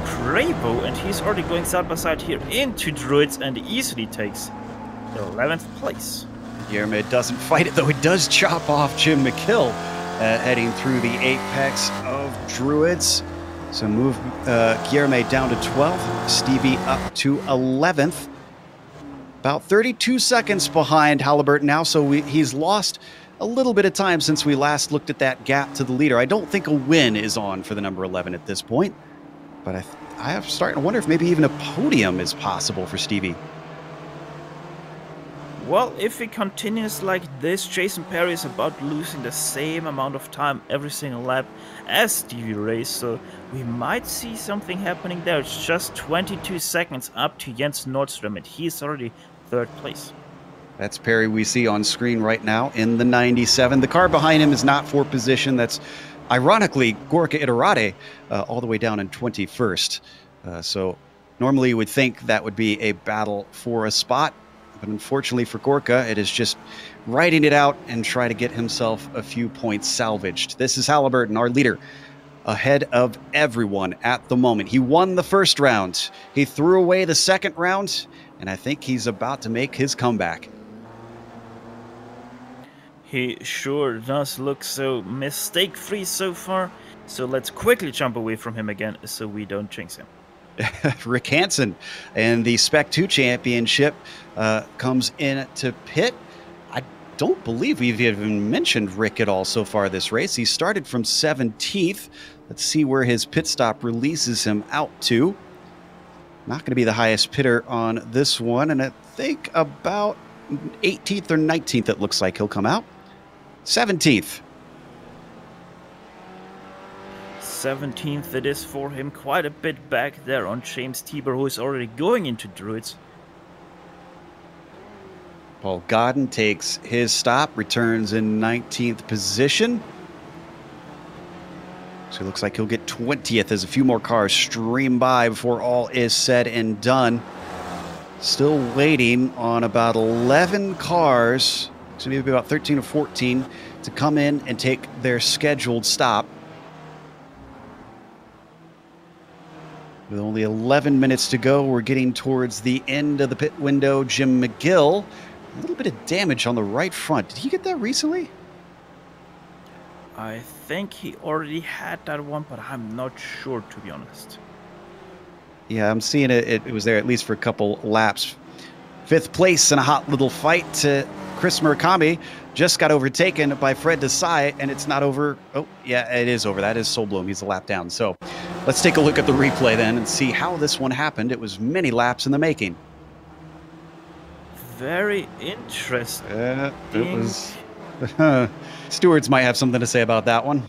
Cravo, and he's already going side by side here into Druids and easily takes the 11th place. Guillermo doesn't fight it, though. He does chop off Jim McGill heading through the apex of Druids. So move Guillermo down to 12th, Stevie up to 11th. About 32 seconds behind Halliburton now, so he's lost a little bit of time since we last looked at that gap to the leader. I don't think a win is on for the number 11 at this point, but I am starting to wonder if maybe even a podium is possible for Stevie. Well, if he continues like this, Jason Perry is about losing the same amount of time every single lap as Stevie Ray, so we might see something happening there. It's just 22 seconds up to Jens Nordström, and he's already 3rd place. That's Perry we see on screen right now in the 97. The car behind him is not for position. That's ironically Gorka Iturrate all the way down in 21st. So normally you would think that would be a battle for a spot. But unfortunately for Gorka, it is just riding it out and try to get himself a few points salvaged. This is Halliburton, our leader, ahead of everyone at the moment. He won the first round. He threw away the second round, and I think he's about to make his comeback. He sure does look so mistake-free so far. So let's quickly jump away from him again so we don't jinx him. Rick Hansen and the Spec 2 Championship comes in to pit. I don't believe we've even mentioned Rick at all so far this race. He started from 17th. Let's see where his pit stop releases him out to. Not going to be the highest pitter on this one, and I think about 18th or 19th it looks like he'll come out. 17th. 17th it is for him, quite a bit back there on James Tibor, who is already going into Druids. Paul Godden takes his stop, returns in 19th position. So it looks like he'll get 20th as a few more cars stream by before all is said and done. Still waiting on about 11 cars, so maybe about 13 or 14, to come in and take their scheduled stop. With only 11 minutes to go, we're getting towards the end of the pit window. Jim McGill, a little bit of damage on the right front. Did he get that recently? I think he already had that one, but I'm not sure, to be honest. Yeah, I'm seeing it. It was there at least for a couple laps. 5th place in a hot little fight to Chris Murakami. Just got overtaken by Fred Desai, and it's not over. Oh, yeah, it is over. That is Solblom. He's a lap down. So let's take a look at the replay then and see how this one happened. It was many laps in the making. Very interesting. It was... Stewards might have something to say about that one.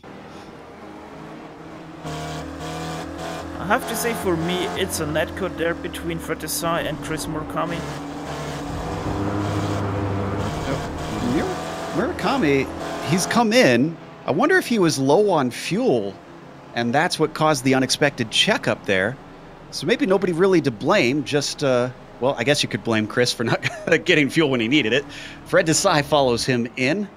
I have to say, for me, it's a netcode there between Fred Desai and Chris Murakami. Murakami, he's come in. I wonder if he was low on fuel, and that's what caused the unexpected checkup there. So maybe nobody really to blame, just, well, I guess you could blame Chris for not getting fuel when he needed it. Fred Desai follows him in.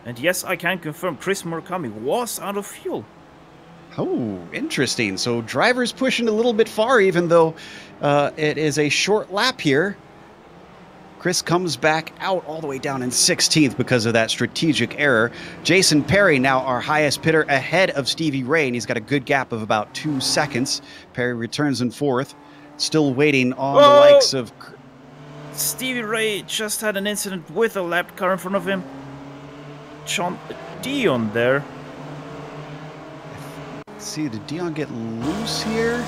And yes, I can confirm Chris Murakami was out of fuel. Oh, interesting. So drivers pushing a little bit far, even though it is a short lap here. Chris comes back out all the way down in 16th because of that strategic error. Jason Perry, now our highest pitter, ahead of Stevie Ray, and he's got a good gap of about 2 seconds. Perry returns in 4th. Still waiting on the likes of... Stevie Ray just had an incident with a lap car in front of him. John Dion there. Let's see, did Dion get loose here?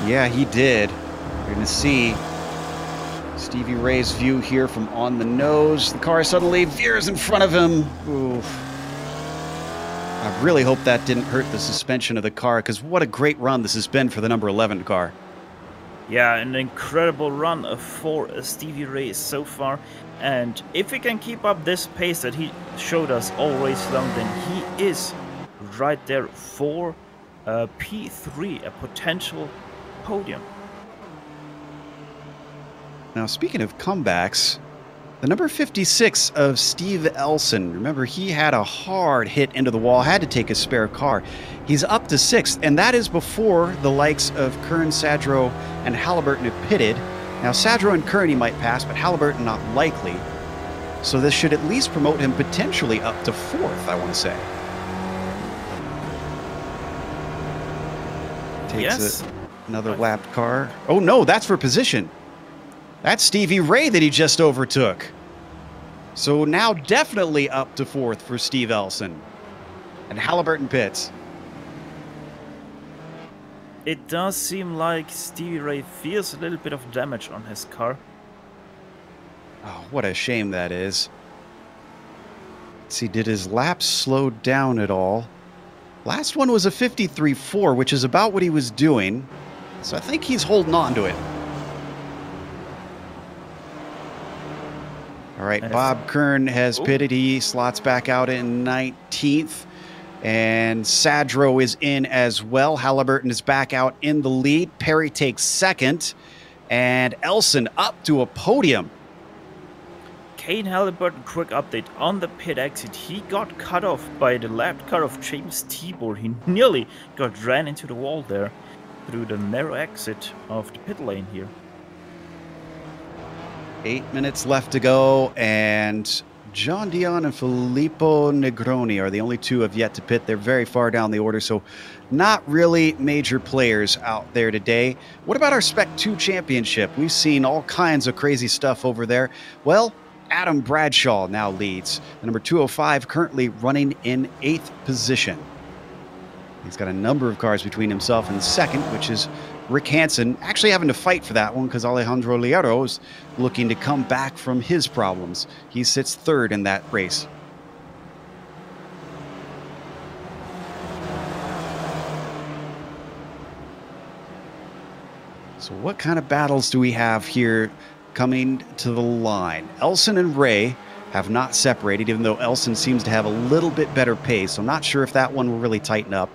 Yeah, he did. You're going to see Stevie Ray's view here from on the nose. The car suddenly veers in front of him. Oof. I really hope that didn't hurt the suspension of the car, because what a great run this has been for the number 11 car. Yeah, an incredible run for Stevie Ray so far. And if he can keep up this pace that he showed us all race long, then he is right there for P3, a potential podium. Now, speaking of comebacks, the number 56 of Steve Elson, remember he had a hard hit into the wall, had to take a spare car. He's up to 6th, and that is before the likes of Kern, Sadro, and Halliburton have pitted. Now, Sadro and Kern he might pass, but Halliburton not likely. So this should at least promote him potentially up to 4th, I want to say. Takes another lapped car. Oh no, that's for position. That's Stevie Ray that he just overtook. So now definitely up to 4th for Steve Elson. And Halliburton pits. It does seem like Stevie Ray feels a little bit of damage on his car. Oh, what a shame that is. Let's see, did his laps slow down at all? Last one was a 53.4, which is about what he was doing. So I think he's holding on to it. All right, Bob Kern has pitted. He slots back out in 19th. And Sadro is in as well. Halliburton is back out in the lead. Perry takes 2nd. And Elson up to a podium. Kane Halliburton, quick update on the pit exit. He got cut off by the lapped car of James Tibor. He nearly ran into the wall there through the narrow exit of the pit lane here. 8 minutes left to go, and John Dion and Filippo Negroni are the only two who have yet to pit. They're very far down the order, so not really major players out there today. What about our Spec 2 championship? We've seen all kinds of crazy stuff over there. Well, Adam Bradshaw now leads. The number 205 currently running in 8th position. He's got a number of cars between himself and 2nd, which is Rick Hansen, actually having to fight for that one because Alejandro Liero is looking to come back from his problems. He sits 3rd in that race. So what kind of battles do we have here coming to the line? Elson and Ray have not separated, even though Elson seems to have a little bit better pace. So I'm not sure if that one will really tighten up.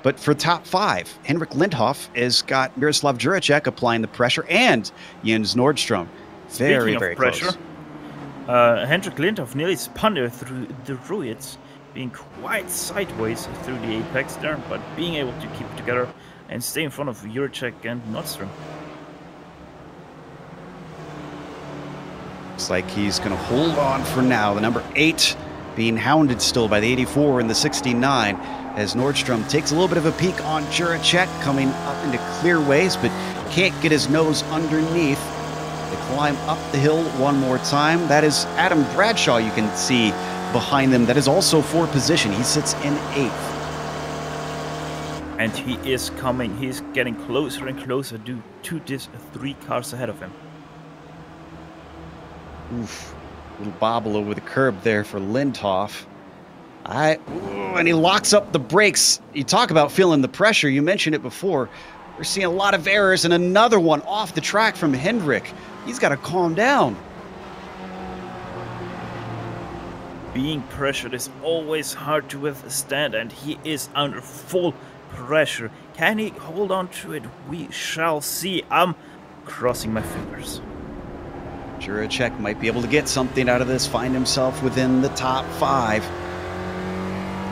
But for top 5, Henrik Lindhoff has got Miroslav Juracek applying the pressure and Jens Nordstrom. Very, very pressure, close. Henrik Lindhoff nearly spun there through the ruins, being quite sideways through the apex there, but being able to keep it together and stay in front of Juracek and Nordstrom. Looks like he's going to hold on for now. The number 8 being hounded still by the 84 and the 69 as Nordstrom takes a little bit of a peek on Juracek coming up into clear ways, but can't get his nose underneath. They climb up the hill one more time. That is Adam Bradshaw you can see behind them. That is also for position. He sits in 8th. And he is coming. He's getting closer and closer to this 3 cars ahead of him. Oof. Little bobble over the curb there for Lindhoff. And he locks up the brakes. You talk about feeling the pressure. You mentioned it before. We're seeing a lot of errors and another one off the track from Hendrick. He's got to calm down. Being pressured is always hard to withstand, and he is under full pressure. Can he hold on to it? We shall see. I'm crossing my fingers. Juracek might be able to get something out of this, find himself within the top 5.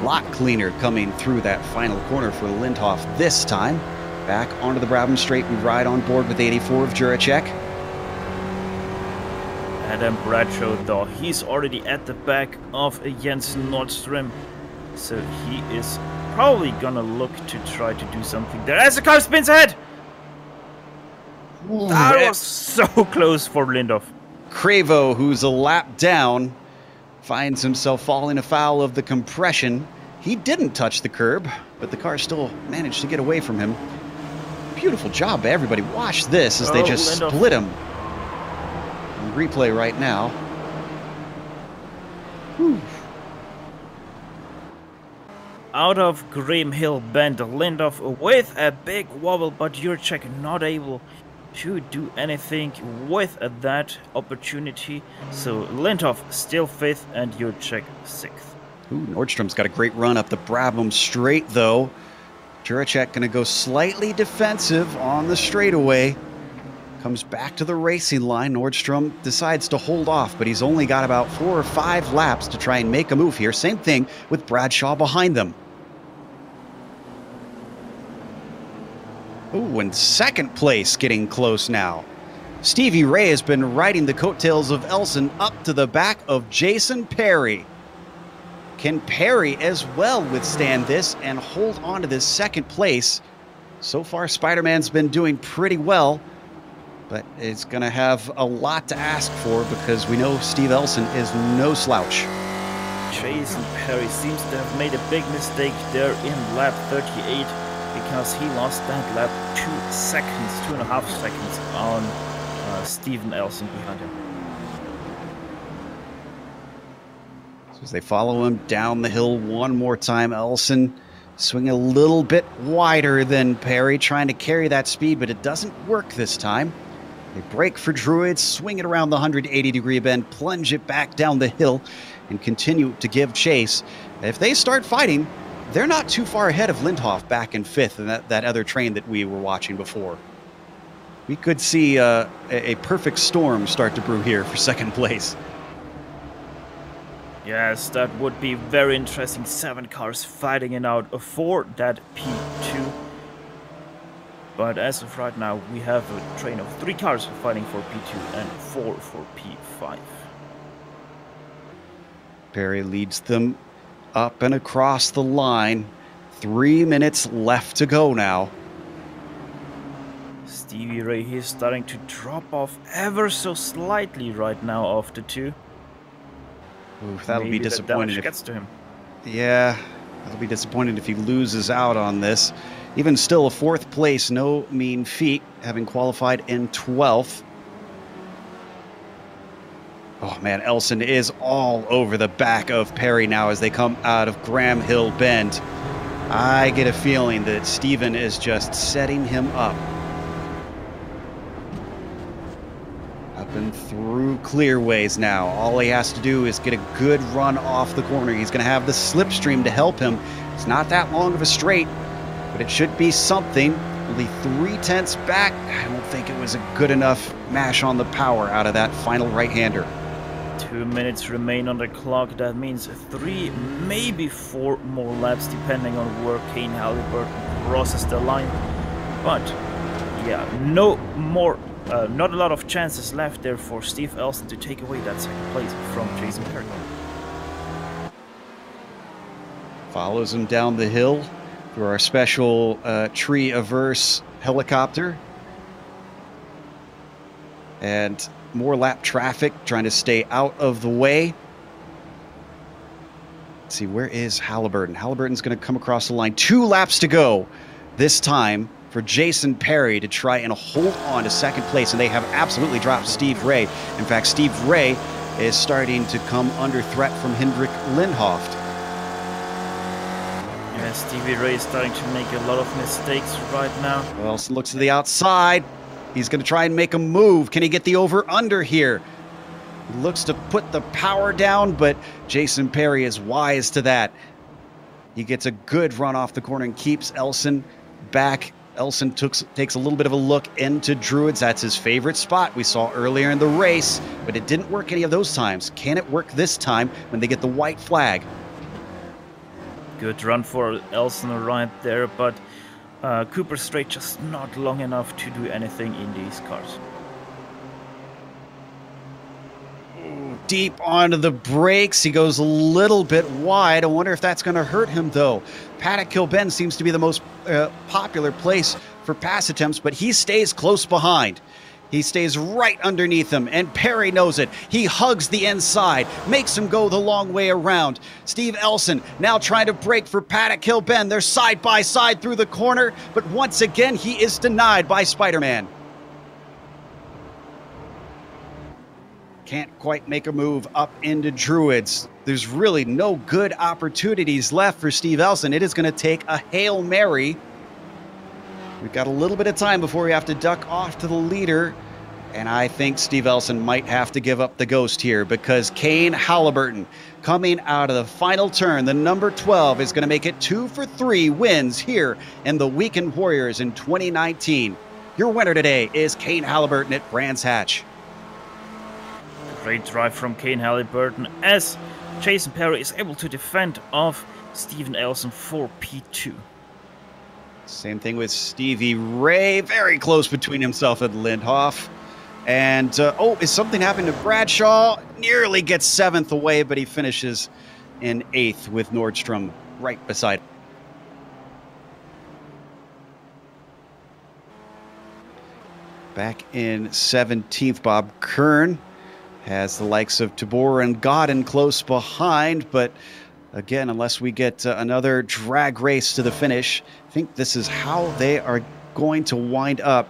Lot cleaner coming through that final corner for Lindhoff this time. Back onto the Brabham Straight, we ride on board with 84 of Juracek. Adam Bradshaw, though, he's already at the back of Jens Nordstrom. So he is probably gonna look to try to do something there as the car spins ahead! Ooh, that was so close for Lindhoff. Cravo, who's a lap down, finds himself falling afoul of the compression. He didn't touch the curb, but the car still managed to get away from him. Beautiful job by everybody. Watch this as they just Lindhoff split him. On replay right now. Whew. Out of Graham Hill Bend, Lindhoff with a big wobble, but Juracek not able to do anything with that opportunity. So Lindhoff still 5th and Juracek 6th. Ooh, Nordstrom's got a great run up the Brabham straight, though. Juracek going to go slightly defensive on the straightaway. Comes back to the racing line. Nordstrom decides to hold off, but he's only got about 4 or 5 laps to try and make a move here. Same thing with Bradshaw behind them. Ooh, and second place getting close now. Stevie Ray has been riding the coattails of Elson up to the back of Jason Perry. Can Perry as well withstand this and hold on to this second place? So far, Spider-Man's been doing pretty well, but it's going to have a lot to ask for because we know Steve Elson is no slouch. Jason Perry seems to have made a big mistake there in lap 38 because he lost that lap 2.5 seconds on Steven Elson behind him. So as they follow him down the hill one more time, Elson swinging a little bit wider than Perry, trying to carry that speed, but it doesn't work this time. They break for Druids, swing it around the 180-degree bend, plunge it back down the hill, and continue to give chase. If they start fighting, they're not too far ahead of Lindhoff back in 5th and that other train that we were watching before. We could see a perfect storm start to brew here for second place. Yes, that would be very interesting. 7 cars fighting it out for that P2. But as of right now, we have a train of 3 cars fighting for P2 and 4 for P5. Perry leads them up and across the line. 3 minutes left to go now. Stevie Ray, he's starting to drop off ever so slightly right now off the 2. Ooh, that'll be disappointing. That gets to him. Yeah, that'll be disappointing if he loses out on this. Even still, a 4th place, no mean feat, having qualified in 12th. Oh man, Elson is all over the back of Perry now as they come out of Graham Hill Bend. I get a feeling that Steven is just setting him up. Up and through clearways now. All he has to do is get a good run off the corner. He's going to have the slipstream to help him. It's not that long of a straight, but it should be something. Only 3/10 back. I don't think it was a good enough mash on the power out of that final right-hander. 2 minutes remain on the clock. That means 3, maybe 4 more laps, depending on where Kane Halliburton crosses the line. But yeah, no more. Not a lot of chances left there for Steve Elson to take away that second place from Jason Perry. Follows him down the hill through our special tree-averse helicopter. And more lap traffic, trying to stay out of the way. Let's see, where is Halliburton? Halliburton's going to come across the line. 2 laps to go this time for Jason Perry to try and hold on to second place, and they have absolutely dropped Steve Ray. In fact, Steve Ray is starting to come under threat from Hendrik Lindhoft. Yeah, Stevie Ray is starting to make a lot of mistakes right now. Elson looks to the outside. He's going to try and make a move. Can he get the over-under here? He looks to put the power down, but Jason Perry is wise to that. He gets a good run off the corner and keeps Elson back. Elson takes a little bit of a look into Druids. That's his favorite spot we saw earlier in the race, but it didn't work any of those times. Can it work this time when they get the white flag? Good run for Elson right there, but Cooper Straight just not long enough to do anything in these cars. Deep onto the brakes. He goes a little bit wide. I wonder if that's going to hurt him, though. Paddock Hill Bend seems to be the most popular place for pass attempts, but he stays close behind. He stays right underneath him, and Perry knows it. He hugs the inside, makes him go the long way around. Steve Elson now trying to break for Paddock Hill Bend. They're side by side through the corner, but once again, he is denied by Spider-Man. Can't quite make a move up into Druids. There's really no good opportunities left for Steve Elson. It is going to take a Hail Mary. We've got a little bit of time before we have to duck off to the leader. And I think Steve Elson might have to give up the ghost here, because Kane Halliburton, coming out of the final turn, the number 12, is going to make it 2 for 3 wins here in the Weekend Warriors in 2019. Your winner today is Kane Halliburton at Brands Hatch. Great drive from Kane Halliburton as Jason Perry is able to defend off Steven Elson for P2. Same thing with Stevie Ray, very close between himself and Lindhoff. And, is something happening to Bradshaw? Nearly gets 7th away, but he finishes in 8th with Nordstrom right beside him. Back in 17th, Bob Kern has the likes of Tabor and Godin close behind, but again, unless we get another drag race to the finish, I think this is how they are going to wind up.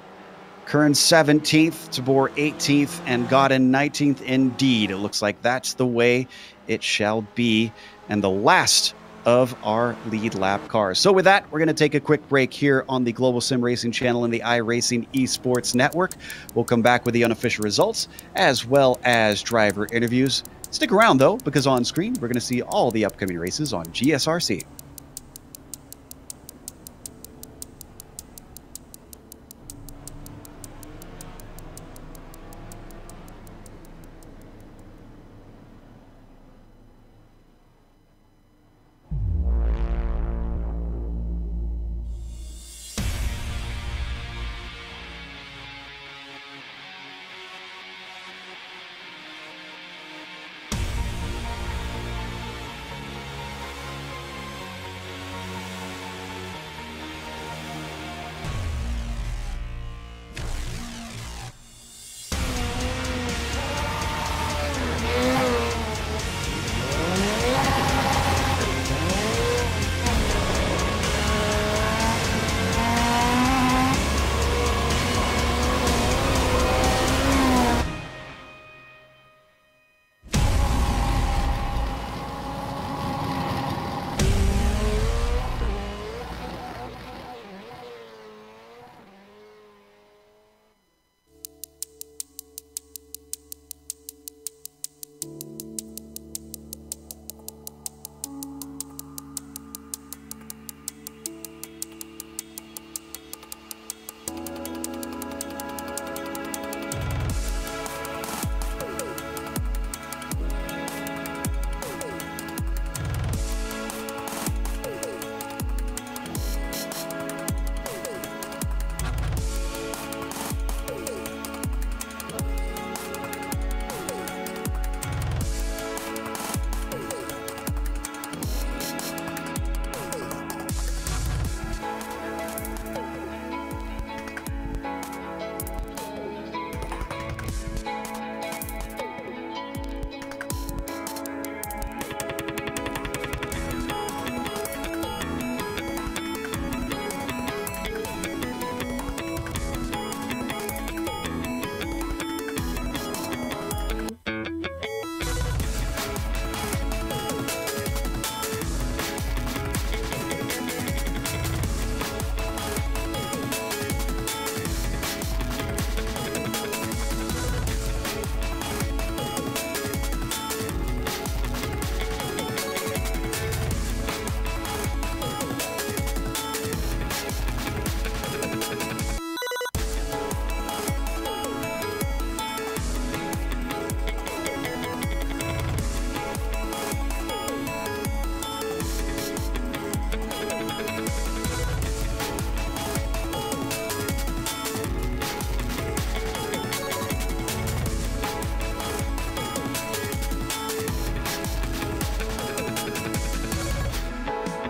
Kern 17th, Tabor 18th, and Godin 19th indeed. It looks like that's the way it shall be. And the last of our lead lap cars. So with that, we're going to take a quick break here on the Global Sim Racing channel and the iRacing Esports Network. We'll come back with the unofficial results as well as driver interviews. Stick around though, because on screen, we're going to see all the upcoming races on GSRC.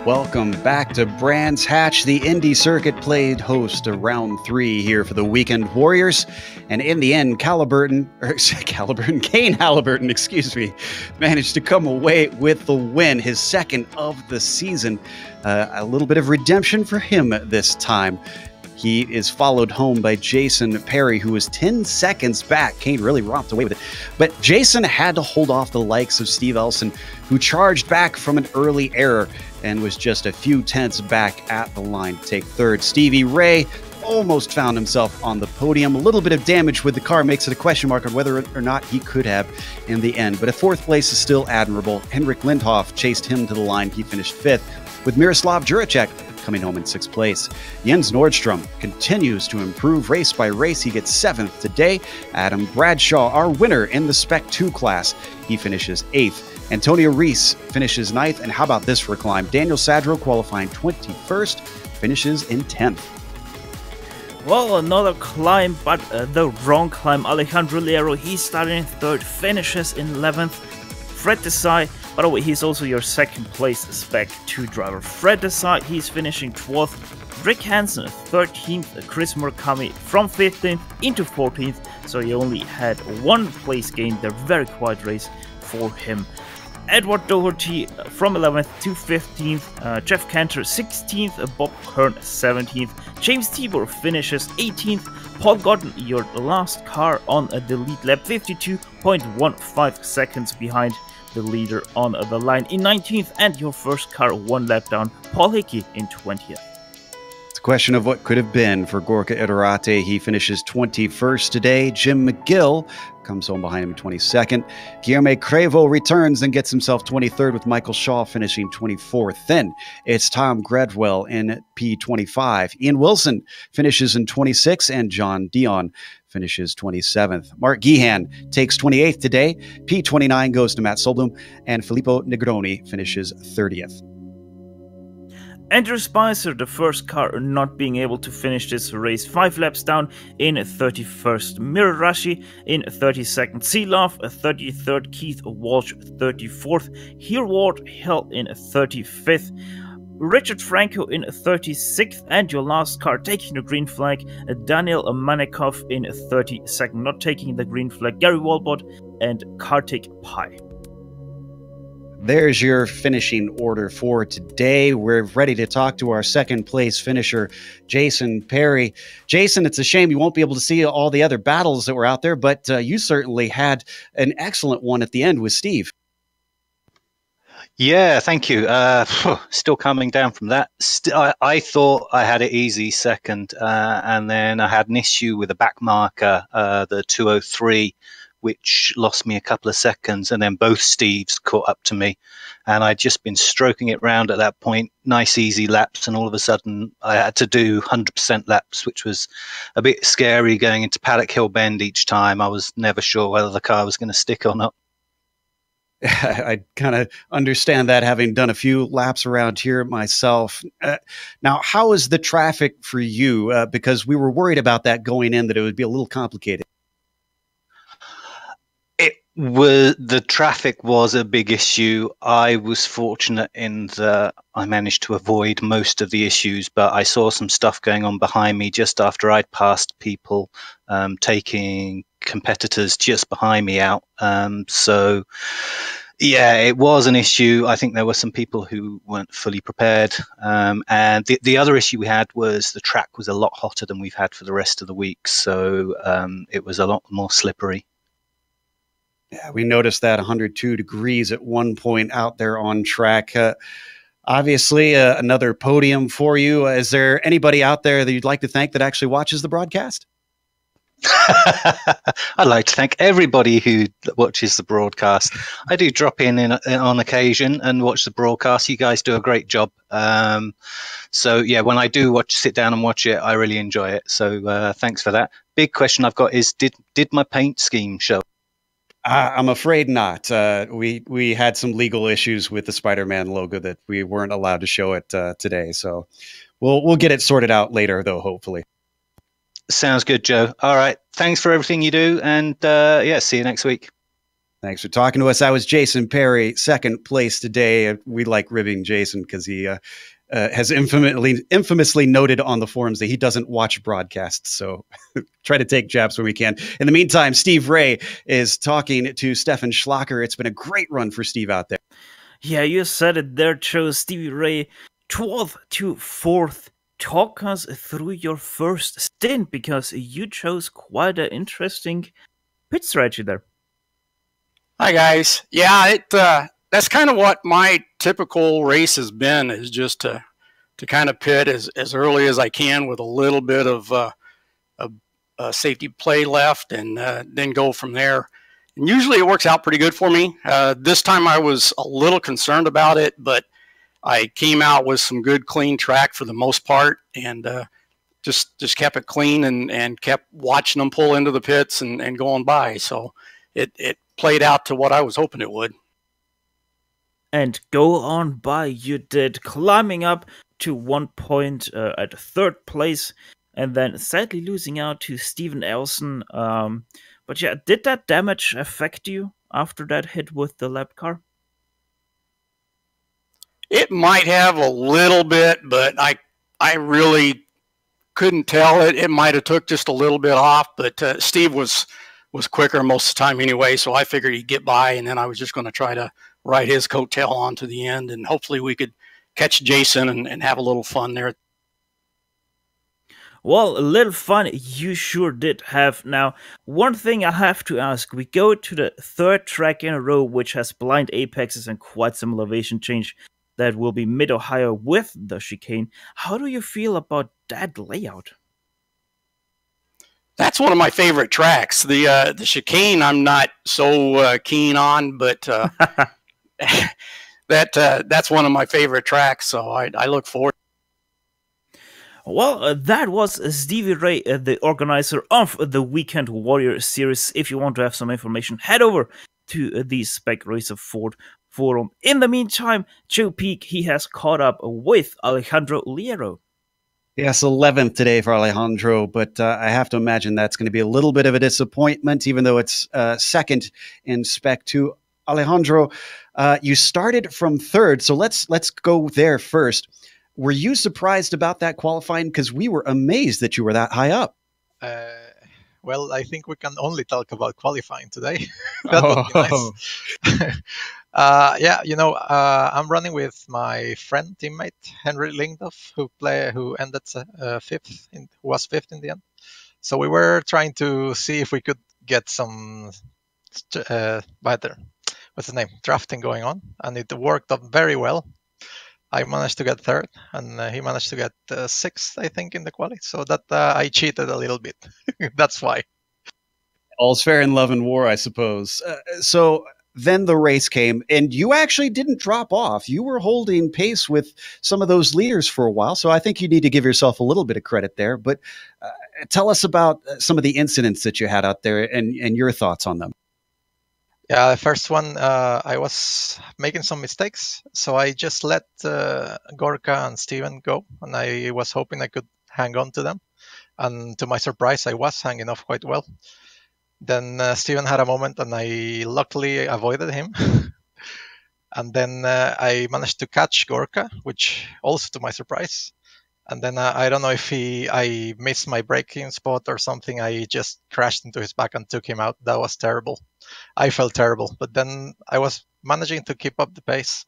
Welcome back to Brands Hatch. The Indy Circuit played host to round 3 here for the Weekend Warriors. And in the end, Kane Halliburton, excuse me, managed to come away with the win, his second of the season. A little bit of redemption for him this time. He is followed home by Jason Perry, who was 10 seconds back. Kane really romped away with it. But Jason had to hold off the likes of Steve Elson, who charged back from an early error and was just a few tenths back at the line to take third. Stevie Ray almost found himself on the podium. A little bit of damage with the car makes it a question mark on whether or not he could have in the end. But a fourth place is still admirable. Henrik Lindhoff chased him to the line. He finished fifth, with Miroslav Juracek coming home in sixth place. Jens Nordstrom continues to improve race by race. He gets seventh today. Adam Bradshaw, our winner in the Spec 2 class, he finishes eighth. Antonio Rees finishes ninth. And how about this for a climb? Daniel Sadro, qualifying 21st, finishes in 10th. Well, another climb, but the wrong climb. Alejandro Lero, he's starting in third, finishes in 11th. Fred Desai, by the way, he's also your second place Spec 2 driver. Fred Desai, he's finishing 12th. Rick Hansen, 13th. Chris Murakami from 15th into 14th, so he only had one place gain. They're very quiet race for him. Edward Doherty from 11th to 15th, Jeff Cantor 16th, Bob Kern 17th, James Tibor finishes 18th, Paul Godden, your last car on the lead lap, 52.15 seconds behind the leader on the line in 19th, and your first car one lap down, Paul Hickey in 20th. It's a question of what could have been for Gorka Iturrate. He finishes 21st today. Jim McGill comes home behind him 22nd. Guillermo Crevo returns and gets himself 23rd, with Michael Shaw finishing 24th. Then it's Tom Gradwell in P25. Ian Wilson finishes in 26th, and John Dion finishes 27th. Mark Gehan takes 28th today. P29 goes to Matt Solblum, and Filippo Negroni finishes 30th. Andrew Spicer, the first car not being able to finish this race, 5 laps down in 31st. Mirarashi in 32nd. Seelove 33rd. Keith Walsh 34th. Herward Hill in 35th. Richard Franco in 36th, and your last car taking the green flag, Daniel Manikov in 32nd. Not taking the green flag, Gary Walbot and Kartik Pai. There's your finishing order for today. We're ready to talk to our second place finisher, Jason Perry. Jason, it's a shame you won't be able to see all the other battles that were out there, but you certainly had an excellent one at the end with Steve. Yeah, thank you. Still coming down from that. I thought I had it easy second, and then I had an issue with the back marker, the 203, which lost me a couple of seconds, and then both Steves caught up to me, and I'd just been stroking it round at that point, nice easy laps, and all of a sudden I had to do 100% laps, which was a bit scary going into Paddock Hill Bend each time. I was never sure whether the car was going to stick or not. I kind of understand that, having done a few laps around here myself. Now, how is the traffic for you? Because we were worried about that going in, that it would be a little complicated. The traffic was a big issue. I was fortunate in that I managed to avoid most of the issues, but I saw some stuff going on behind me just after I'd passed people taking competitors just behind me out. So yeah, it was an issue. I think there were some people who weren't fully prepared. And the other issue we had was the track was a lot hotter than we've had for the rest of the week. So it was a lot more slippery. Yeah, we noticed that 102 degrees at one point out there on track. Obviously, another podium for you. Is there anybody out there that you'd like to thank that actually watches the broadcast? I'd like to thank everybody who watches the broadcast. I do drop in on occasion and watch the broadcast. You guys do a great job. So yeah, when I do sit down and watch it, I really enjoy it. So thanks for that. Big question I've got is, did my paint scheme show? I'm afraid not. We had some legal issues with the Spider-Man logo that we weren't allowed to show it today. So we'll get it sorted out later, though, hopefully. Sounds good, Joe. All right. Thanks for everything you do. And yeah, see you next week. Thanks for talking to us. I was Jason Perry, second place today. We like ribbing Jason because he has infamously noted on the forums that he doesn't watch broadcasts. So try to take jabs when we can. In the meantime, Steve Ray is talking to Stefan Schlacker. It's been a great run for Steve out there. Yeah, you said it there, Joe. Stevie Ray, 12th to 4th. Talk us through your first stint, because you chose quite an interesting pit strategy there. Hi, guys. Yeah, that's kind of what my typical race has been, is just to kind of pit as early as I can with a little bit of safety play left, and then go from there. And usually it works out pretty good for me. This time I was a little concerned about it, but I came out with some good, clean track for the most part, and just kept it clean and kept watching them pull into the pits and going by. So it played out to what I was hoping it would. And go on by you did, climbing up to one point at third place, and then sadly losing out to Steven Elson. But yeah, did that damage affect you after that hit with the lap car? It might have a little bit, but I really couldn't tell. It might have took just a little bit off, but Steve was quicker most of the time anyway, so I figured he'd get by, and then I was just going to try to ride his coattail on to the end, and hopefully we could catch Jason and have a little fun there. Well, a little fun you sure did have. Now, one thing I have to ask, we go to the third track in a row which has blind apexes and quite some elevation change. That will be Mid-Ohio with the chicane. How do you feel about that layout? That's one of my favorite tracks. The chicane I'm not so keen on, but that's one of my favorite tracks, so I look forward. Well, that was Stevie Ray, the organizer of the Weekend Warrior Series. If you want to have some information, head over to the Spec Racer Ford forum. In the meantime, Joe Peak, he has caught up with Alejandro Liero. Yes, 11th today for Alejandro, but I have to imagine that's going to be a little bit of a disappointment, even though it's second in Spec 2. Alejandro, you started from third, so let's go there first. Were you surprised about that qualifying? Because we were amazed that you were that high up. Well, I think we can only talk about qualifying today. That would be nice. Yeah, I'm running with my friend, teammate Henry Lingdorf, who ended fifth, who was fifth in the end. So we were trying to see if we could get some drafting going on, and it worked out very well. I managed to get third, and he managed to get sixth, I think, in the quali. So that I cheated a little bit. That's why. All's fair in love and war, I suppose. So then the race came, and you actually didn't drop off. You were holding pace with some of those leaders for a while, so I think you need to give yourself a little bit of credit there. But tell us about some of the incidents that you had out there and your thoughts on them. Yeah, the first one, I was making some mistakes, so I just let Gorka and Steven go, and I was hoping I could hang on to them. And to my surprise, I was hanging off quite well. Then Steven had a moment, and I luckily avoided him. And then I managed to catch Gorka, which also to my surprise. And then I don't know if I missed my braking spot or something. I just crashed into his back and took him out. That was terrible. I felt terrible. But then I was managing to keep up the pace.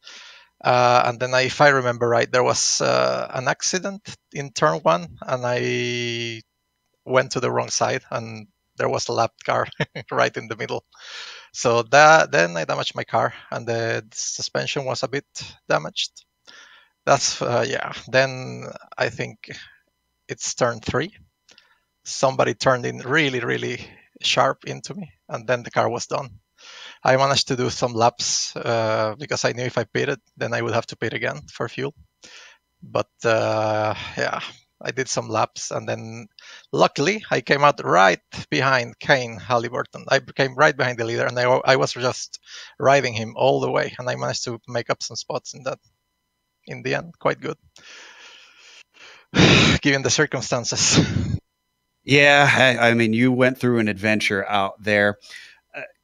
And then if I remember right, there was an accident in turn one, and I went to the wrong side, and there was a lap car right in the middle. So then I damaged my car, and the suspension was a bit damaged. That's yeah. Then I think it's turn 3. Somebody turned in really, really sharp into me, and then the car was done. I managed to do some laps because I knew if I pitted, then I would have to pit again for fuel. But yeah, I did some laps, and then luckily I came out right behind Kane Halliburton. I came right behind the leader, and I was just riding him all the way, and I managed to make up some spots in that. In the end, quite good, given the circumstances. Yeah, I mean, you went through an adventure out there.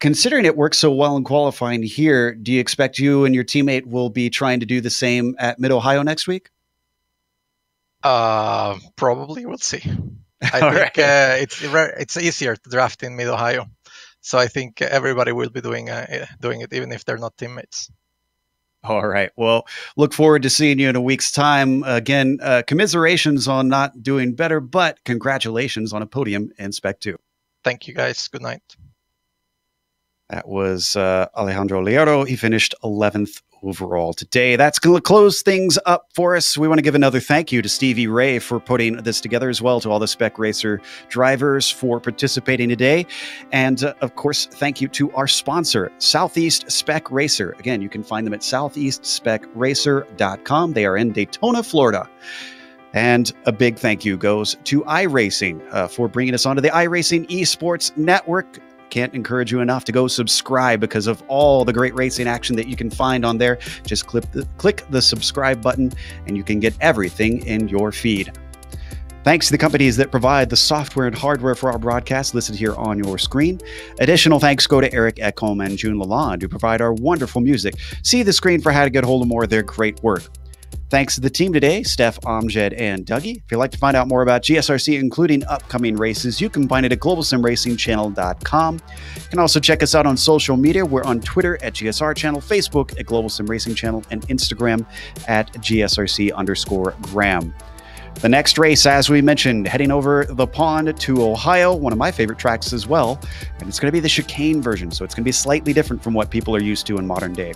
Considering it worked so well in qualifying here, do you expect you and your teammate will be trying to do the same at Mid-Ohio next week? Probably, we'll see. I think it's easier to draft in Mid-Ohio, so I think everybody will be doing it, even if they're not teammates. All right. Well, look forward to seeing you in a week's time. Again, commiserations on not doing better, but congratulations on a podium in Spec 2. Thank you, guys. Good night. That was Alejandro Liero. He finished 11th overall today. That's going to close things up for us. We want to give another thank you to Stevie Ray for putting this together, as well to all the Spec Racer drivers for participating today. And of course, thank you to our sponsor, Southeast Spec Racer. Again, you can find them at southeastspecracer.com. They are in Daytona, Florida. And a big thank you goes to iRacing for bringing us onto the iRacing Esports Network. Can't encourage you enough to go subscribe because of all the great racing action that you can find on there. Just click the subscribe button and you can get everything in your feed. Thanks to the companies that provide the software and hardware for our broadcast listed here on your screen. Additional thanks go to Eric Ekholm and June Lalonde, who provide our wonderful music. See the screen for how to get hold of more of their great work. Thanks to the team today, Steph, Amjad, and Dougie. If you'd like to find out more about GSRC, including upcoming races, you can find it at globalsimracingchannel.com. You can also check us out on social media. We're on Twitter at GSR Channel, Facebook at Global Sim Racing Channel, and Instagram at GSRC_Graham. The next race, as we mentioned, heading over the pond to Ohio, one of my favorite tracks as well. And it's going to be the chicane version, so it's going to be slightly different from what people are used to in modern day.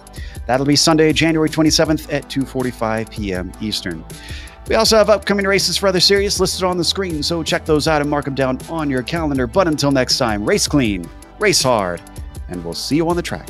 That'll be Sunday, January 27th at 2:45 p.m. Eastern. We also have upcoming races for other series listed on the screen, so check those out and mark them down on your calendar. But until next time, race clean, race hard, and we'll see you on the track.